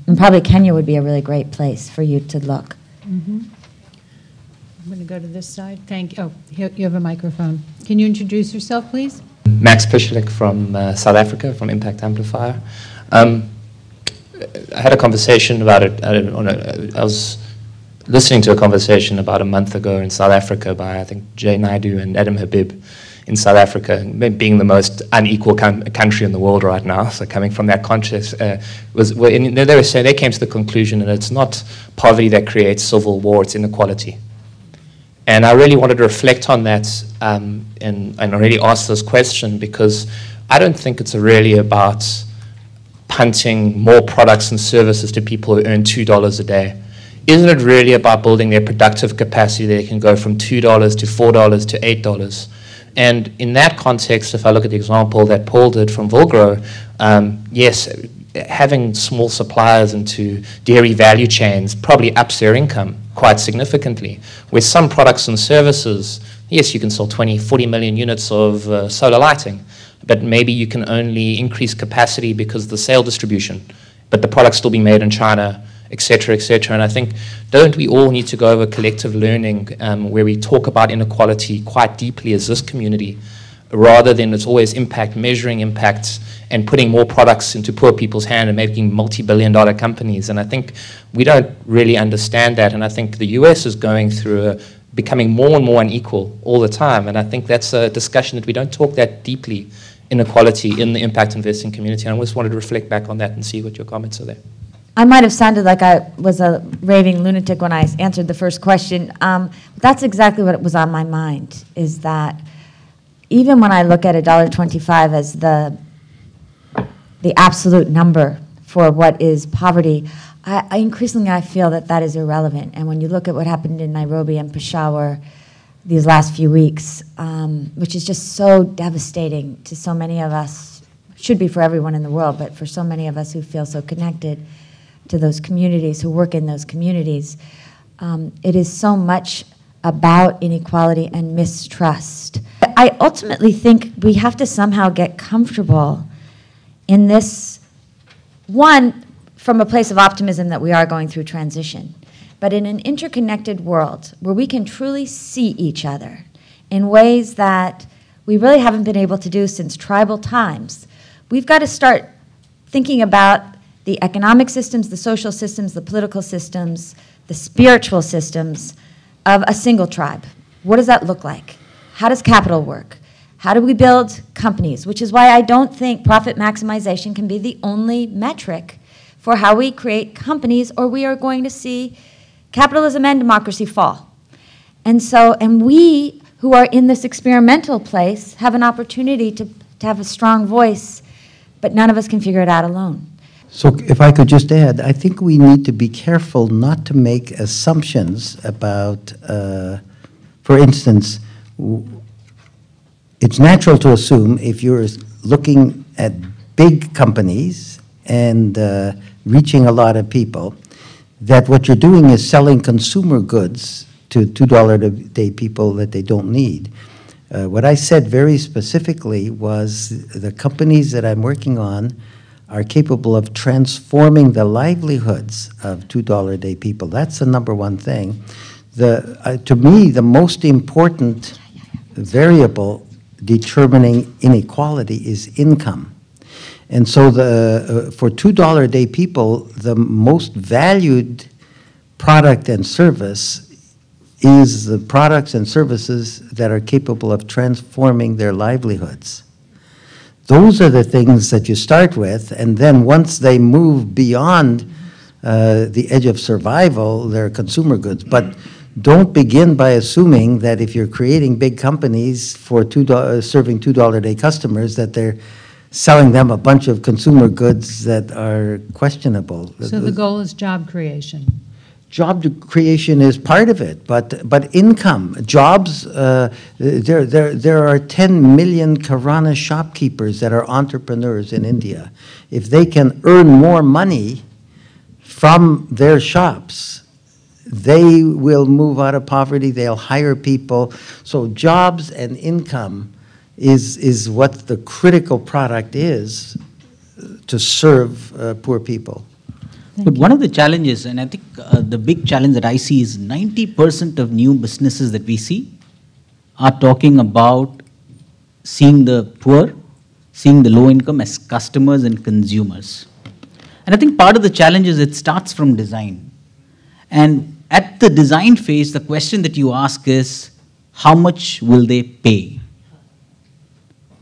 And probably Kenya would be a really great place for you to look. Mm-hmm. I'm going to go to this side. Thank you. Oh, here, you have a microphone. Can you introduce yourself, please? Max Pischlik from South Africa, from Impact Amplifier. I had a conversation about it. I was listening to a conversation about a month ago in South Africa by, I think, Jay Naidu and Adam Habib in South Africa, being the most unequal country in the world right now. So coming from that context, they were saying, they came to the conclusion that it's not poverty that creates civil war, it's inequality. And I really wanted to reflect on that and really ask this question, because I don't think it's really about punting more products and services to people who earn $2 a day. Isn't it really about building their productive capacity? They can go from $2 to $4 to $8. And in that context, if I look at the example that Paul did from Villgro, yes, having small suppliers into dairy value chains probably ups their income quite significantly. With some products and services, yes, you can sell 20, 40 million units of solar lighting, but maybe you can only increase capacity because of the sale distribution, but the product's still being made in China, etc., etc. And I think, don't we all need to go over collective learning where we talk about inequality quite deeply as this community, rather than it's always impact, measuring impacts, and putting more products into poor people's hand and making multi-billion-dollar companies. And I think we don't really understand that. And I think the US is going through becoming more and more unequal all the time. And I think that's a discussion that we don't talk that deeply, inequality in the impact investing community. And I just wanted to reflect back on that and see what your comments are there. I might have sounded like I was a raving lunatic when I answered the first question. That's exactly what was on my mind, is that even when I look at $1.25 as the absolute number for what is poverty, I increasingly feel that that is irrelevant. And when you look at what happened in Nairobi and Peshawar these last few weeks, which is just so devastating to so many of us, should be for everyone in the world, but for so many of us who feel so connected to those communities, who work in those communities, it is so much about inequality and mistrust. I ultimately think we have to somehow get comfortable in this, one, from a place of optimism that we are going through transition, but in an interconnected world where we can truly see each other in ways that we really haven't been able to do since tribal times. We've got to start thinking about the economic systems, the social systems, the political systems, the spiritual systems of a single tribe. What does that look like? How does capital work? How do we build companies? Which is why I don't think profit maximization can be the only metric for how we create companies, or we are going to see capitalism and democracy fall. And we who are in this experimental place have an opportunity to have a strong voice, but none of us can figure it out alone. So if I could just add, I think we need to be careful not to make assumptions about, for instance, it's natural to assume if you're looking at big companies and reaching a lot of people, that what you're doing is selling consumer goods to $2 a day people that they don't need. What I said very specifically was the companies that I'm working on are capable of transforming the livelihoods of $2 a day people. That's the number one thing. To me, the most important variable determining inequality is income. And so for $2 a day people, the most valued product and service is the products and services that are capable of transforming their livelihoods. Those are the things that you start with, and then once they move beyond the edge of survival, they're consumer goods. But don't begin by assuming that if you're creating big companies for serving $2 a day customers, that they're selling them a bunch of consumer goods that are questionable. So the goal is job creation. Job creation is part of it, but income, jobs, there are 10 million Kirana shopkeepers that are entrepreneurs in India. If they can earn more money from their shops, they will move out of poverty, they'll hire people. So jobs and income is what the critical product is to serve poor people. But one of the challenges, and I think the big challenge that I see is 90% of new businesses that we see are talking about seeing the poor, seeing the low income as customers and consumers. And I think part of the challenge is it starts from design. And at the design phase, the question that you ask is, how much will they pay?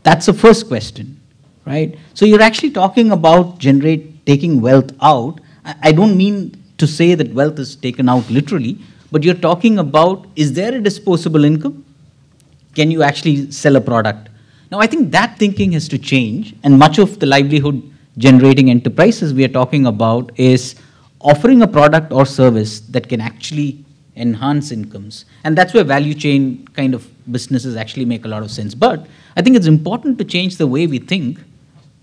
That's the first question, right? So you're actually talking about taking wealth out. I don't mean to say that wealth is taken out literally, but you're talking about, is there a disposable income? Can you actually sell a product? Now, I think that thinking has to change, and much of the livelihood generating enterprises we are talking about is offering a product or service that can actually enhance incomes. And that's where value chain kind of businesses actually make a lot of sense. But I think it's important to change the way we think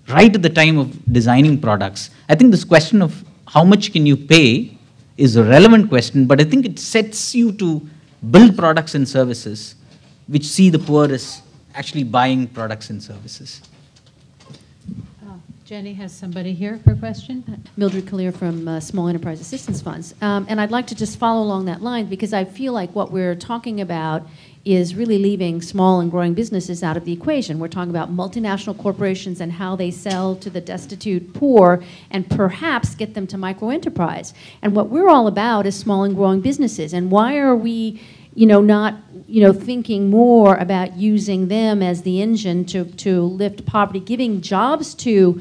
right at the time of designing products. I think this question of how much can you pay is a relevant question, but I think it sets you to build products and services which see the poor as actually buying products and services. Jenny has somebody here for a question. Mildred Collier from Small Enterprise Assistance Funds. And I'd like to just follow along that line because I feel like what we're talking about is really leaving small and growing businesses out of the equation. We're talking about multinational corporations and how they sell to the destitute poor and perhaps get them to microenterprise. And what we're all about is small and growing businesses. And why are we, not, thinking more about using them as the engine to lift poverty, giving jobs to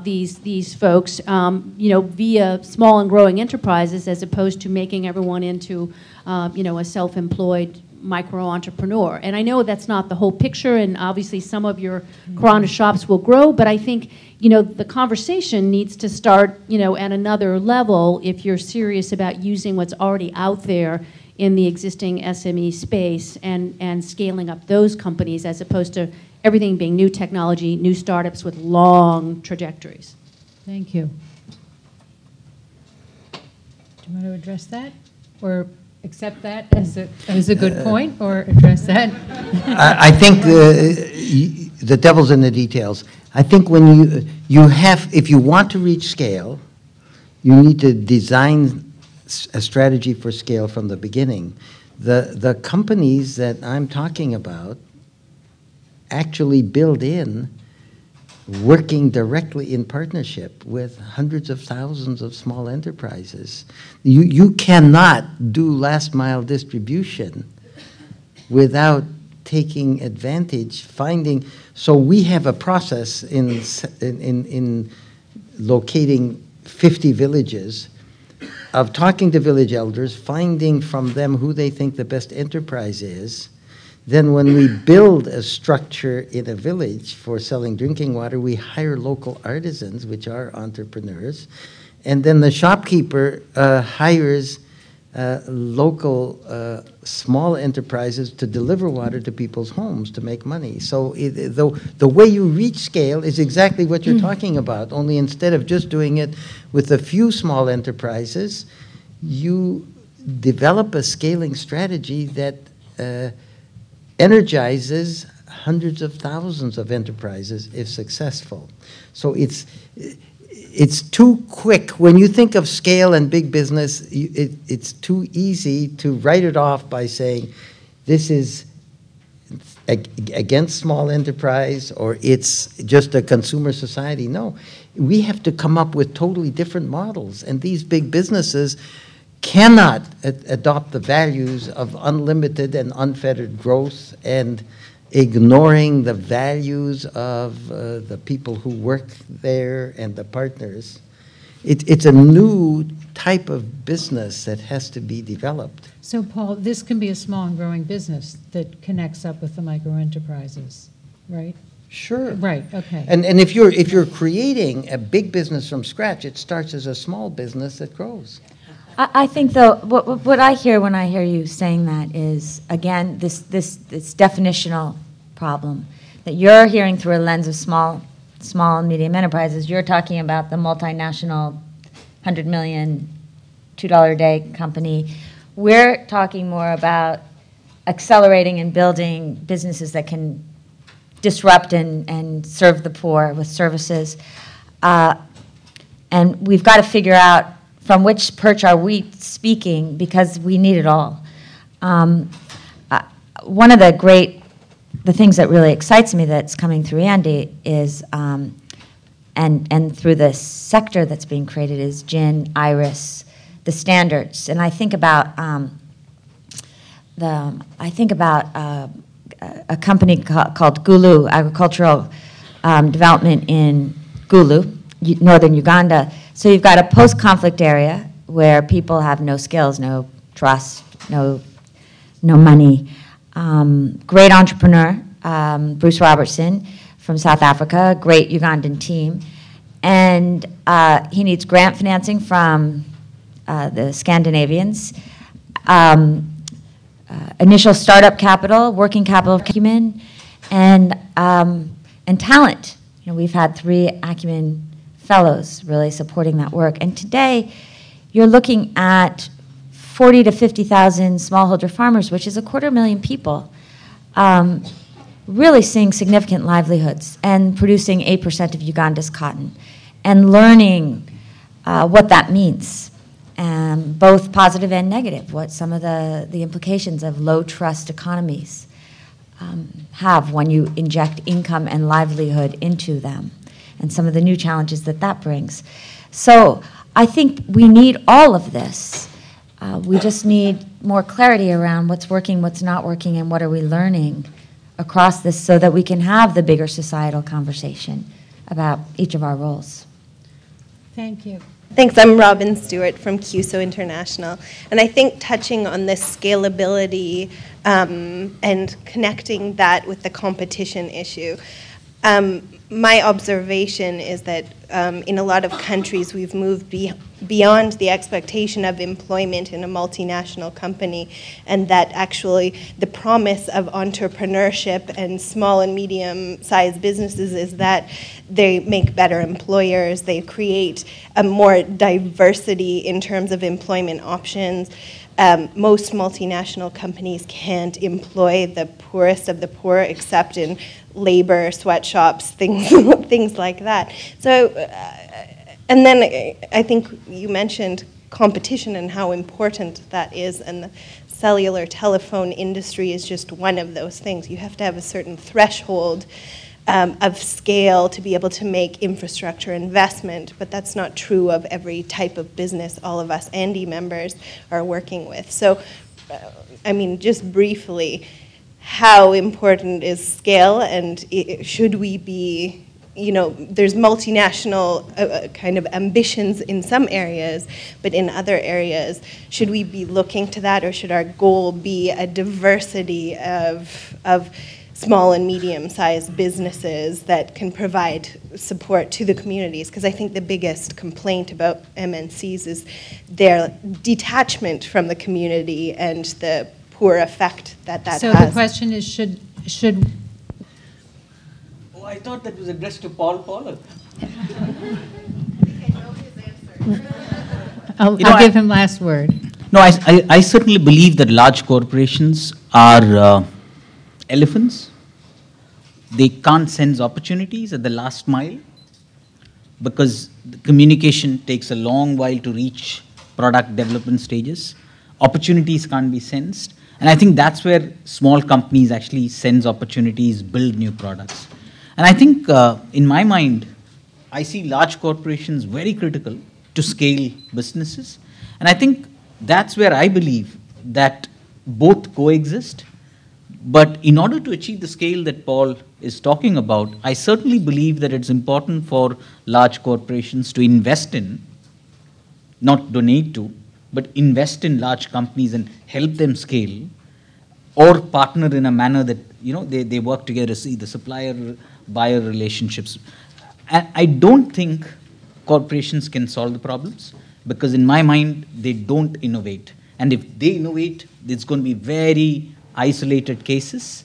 these folks, via small and growing enterprises, as opposed to making everyone into, a self-employed micro-entrepreneur. And I know that's not the whole picture, and obviously some of your Corona shops will grow, but I think, the conversation needs to start, at another level if you're serious about using what's already out there in the existing SME space and scaling up those companies as opposed to everything being new technology, new startups with long trajectories. Thank you. Do you want to address that? Or accept that as a good point, or address that? I think the devil's in the details. I think when if you want to reach scale, you need to design a strategy for scale from the beginning. The companies that I'm talking about actually build in working directly in partnership with hundreds of thousands of small enterprises. You cannot do last mile distribution without taking advantage, finding. So we have a process in locating 50 villages of talking to village elders, finding from them who they think the best enterprise is. Then when we build a structure in a village for selling drinking water, we hire local artisans, which are entrepreneurs, and then the shopkeeper hires local small enterprises to deliver water to people's homes to make money. So the way you reach scale is exactly what you're talking about, only instead of just doing it with a few small enterprises, you develop a scaling strategy that energizes hundreds of thousands of enterprises if successful. So it's too quick. When you think of scale and big business, it's too easy to write it off by saying this is against small enterprise or it's just a consumer society. No, we have to come up with totally different models, and these big businesses cannot adopt the values of unlimited and unfettered growth and ignoring the values of the people who work there and the partners. It's a new type of business that has to be developed. So, Paul, this can be a small and growing business that connects up with the micro enterprises, right? Sure. Right. Okay. And if you're creating a big business from scratch, it starts as a small business that grows. I think, though, what I hear when I hear you saying that is, again, this definitional problem that you're hearing through a lens of small and medium enterprises. You're talking about the multinational, $100 million, $2 a day company. We're talking more about accelerating and building businesses that can disrupt and serve the poor with services. And we've got to figure out from which perch are we speaking, because we need it all. One of the things that really excites me that's coming through ANDE is, and through the sector that's being created, is GIN, IRIS, the standards. And I think about a company called Gulu, Agricultural Development in Gulu, northern Uganda. So you've got a post-conflict area where people have no skills, no trust, no money. Great entrepreneur, Bruce Robertson from South Africa, great Ugandan team. And he needs grant financing from the Scandinavians, initial startup capital, working capital of Acumen, and talent. We've had 3 Acumen fellows really supporting that work. And today, you're looking at 40 to 50,000 smallholder farmers, which is 250,000 people. really seeing significant livelihoods and producing 8% of Uganda's cotton and learning what that means, both positive and negative, what some of the implications of low trust economies have when you inject income and livelihood into them, and some of the new challenges that that brings. So I think we need all of this. We just need more clarity around what's working, what's not working, and what are we learning across this so that we can have the bigger societal conversation about each of our roles. Thank you. Thanks. I'm Robin Stewart from CUSO International. And I think touching on this scalability and connecting that with the competition issue, my observation is that in a lot of countries we've moved beyond the expectation of employment in a multinational company, and that actually the promise of entrepreneurship and small and medium-sized businesses is that they make better employers, they create a more diversity in terms of employment options. Most multinational companies can't employ the poorest of the poor except in labor, sweatshops, things like that. So, and then I think you mentioned competition and how important that is, and the cellular telephone industry is just one of those things. You have to have a certain threshold of scale to be able to make infrastructure investment, but that's not true of every type of business all of us ANDE members are working with. So, I mean, just briefly, how important is scale, and should we be, you know, there's multinational kind of ambitions in some areas, but in other areas, should we be looking to that, or should our goal be a diversity of small and medium-sized businesses that can provide support to the communities? Because I think the biggest complaint about MNCs is their detachment from the community and the poor effect that has. So the question is, should Oh, I thought that was addressed to Paul Polak. I'll give him last word. No, I certainly believe that large corporations are elephants. They can't sense opportunities at the last mile because the communication takes a long while to reach product development stages. Opportunities can't be sensed. And I think that's where small companies actually sense opportunities, build new products. And I think, in my mind, I see large corporations very critical to scale businesses. And I think that's where I believe that both coexist. But in order to achieve the scale that Paul is talking about, I certainly believe that it's important for large corporations to invest in, not donate to, but invest in large companies and help them scale, or partner in a manner that, you know, they work together, see the supplier-buyer relationships. And I don't think corporations can solve the problems, because in my mind, they don't innovate. And if they innovate, it's going to be very isolated cases.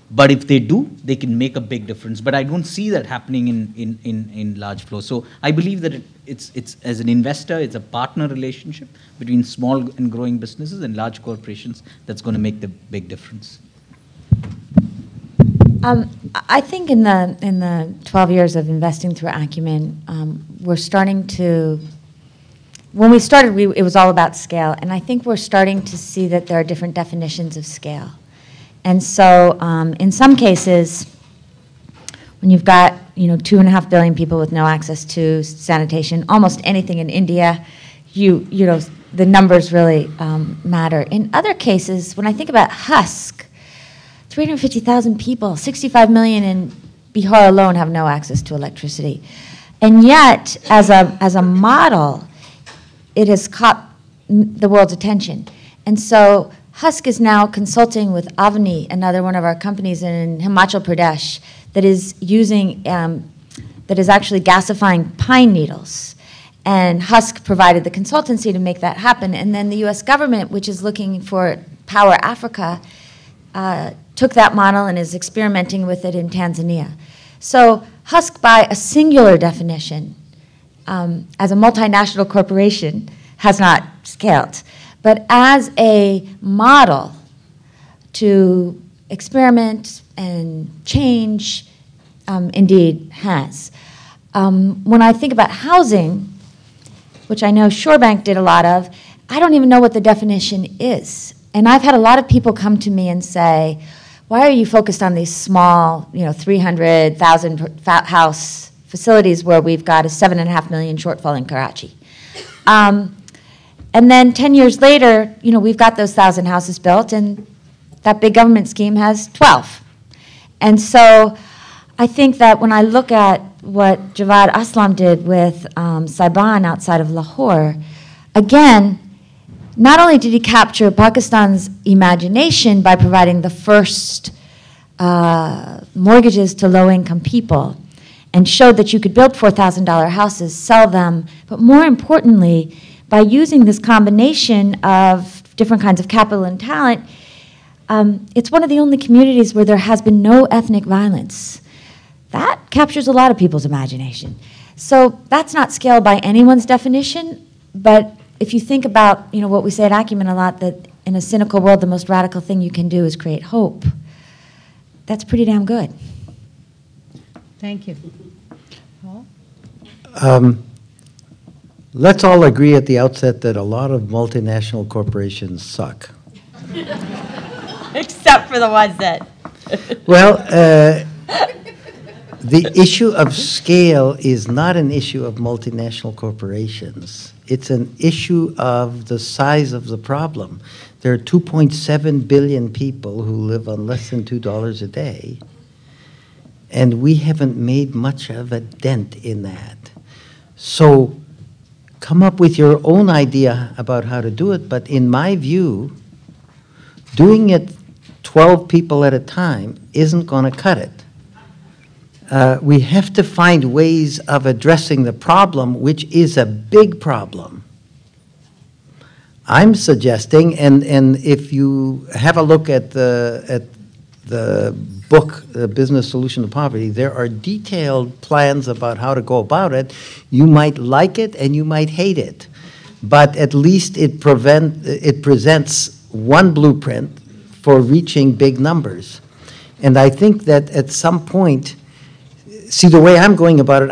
But if they do, they can make a big difference. But I don't see that happening in large flow. So I believe that it's as an investor, it's a partner relationship between small and growing businesses and large corporations that's going to make the big difference. I think in the 12 years of investing through Acumen, we're starting to, when we started, it was all about scale. And I think we're starting to see that there are different definitions of scale. And so in some cases, when you've got 2.5 billion people with no access to sanitation, almost anything in India, you know the numbers really matter. In other cases, when I think about Husk, 350,000 people, 65 million in Bihar alone have no access to electricity. And yet, as a model, it has caught the world's attention. And so Husk is now consulting with Avni, another one of our companies in Himachal Pradesh, that is using, that is actually gasifying pine needles. And Husk provided the consultancy to make that happen. And then the US government, which is looking for Power Africa, took that model and is experimenting with it in Tanzania. So Husk, by a singular definition, as a multinational corporation, has not scaled. But as a model to experiment and change indeed has. When I think about housing, which I know Shorebank did a lot of, I don't even know what the definition is. And I've had a lot of people come to me and say, why are you focused on these small, 300,000 house facilities where we've got a 7.5 million shortfall in Karachi? And then 10 years later, we've got those 1,000 houses built, and that big government scheme has 12. And so I think that when I look at what Javad Aslam did with Saiban outside of Lahore, again, not only did he capture Pakistan's imagination by providing the first mortgages to low-income people and showed that you could build $4,000 houses, sell them, but more importantly, by using this combination of different kinds of capital and talent, it's one of the only communities where there has been no ethnic violence. That captures a lot of people's imagination. So that's not scale by anyone's definition, but if you think about what we say at Acumen a lot, that in a cynical world, the most radical thing you can do is create hope. That's pretty damn good. Thank you. Paul? Let's all agree at the outset that a lot of multinational corporations suck. Except for the ones that... Well, the issue of scale is not an issue of multinational corporations. It's an issue of the size of the problem. There are 2.7 billion people who live on less than $2 a day, and we haven't made much of a dent in that. So come up with your own idea about how to do it, but in my view, doing it 12 people at a time isn't going to cut it. We have to find ways of addressing the problem, which is a big problem. I'm suggesting, and if you have a look at the book, The Business Solution to Poverty, there are detailed plans about how to go about it. You might like it and you might hate it, but at least it presents one blueprint for reaching big numbers. And I think that at some point, see, the way I'm going about it,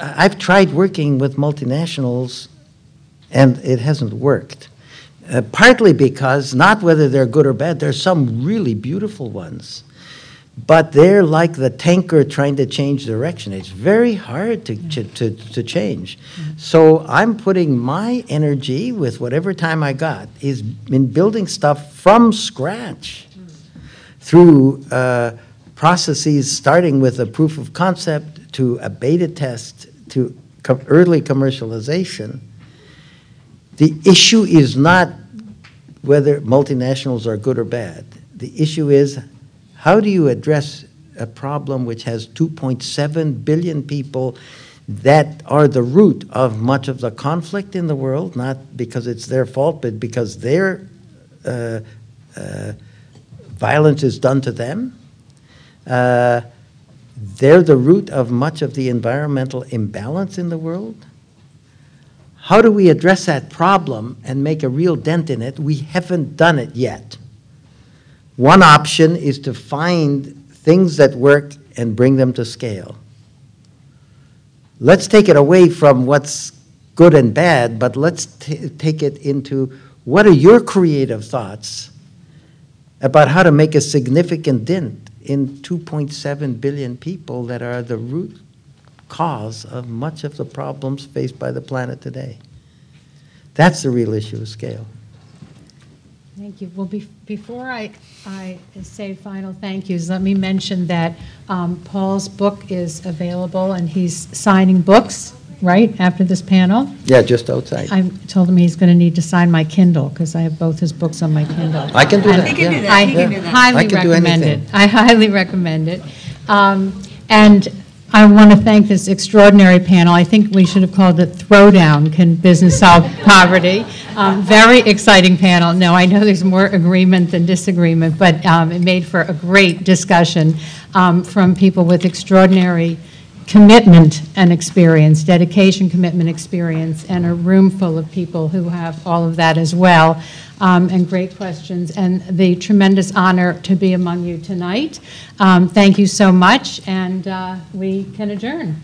I've tried working with multinationals and it hasn't worked. Partly because, not whether they're good or bad, there's some really beautiful ones, but they're like the tanker trying to change direction. It's very hard to change. So I'm putting my energy, with whatever time I got, is in building stuff from scratch through processes starting with a proof of concept to a beta test to early commercialization. The issue is not whether multinationals are good or bad. The issue is, how do you address a problem which has 2.7 billion people that are the root of much of the conflict in the world, not because it's their fault, but because their violence is done to them. They're the root of much of the environmental imbalance in the world. How do we address that problem and make a real dent in it? We haven't done it yet. One option is to find things that work and bring them to scale. Let's take it away from what's good and bad, but let's take it into, what are your creative thoughts about how to make a significant dent in 2.7 billion people that are the root cause of much of the problems faced by the planet today? That's the real issue of scale. Thank you. Well, before I say final thank yous, let me mention that Paul's book is available, and he's signing books, right, after this panel? Yeah, just outside. I told him he's going to need to sign my Kindle, because I have both his books on my Kindle. I can do that. He can do that. He can do that. Highly recommend it. I highly recommend it. And I want to thank this extraordinary panel. I think we should have called it Throwdown, Can Business Solve Poverty? Very exciting panel. No, I know there's more agreement than disagreement, but it made for a great discussion from people with extraordinary commitment and experience, dedication, commitment, experience, and a room full of people who have all of that as well, and great questions, and the tremendous honor to be among you tonight. Thank you so much, and we can adjourn.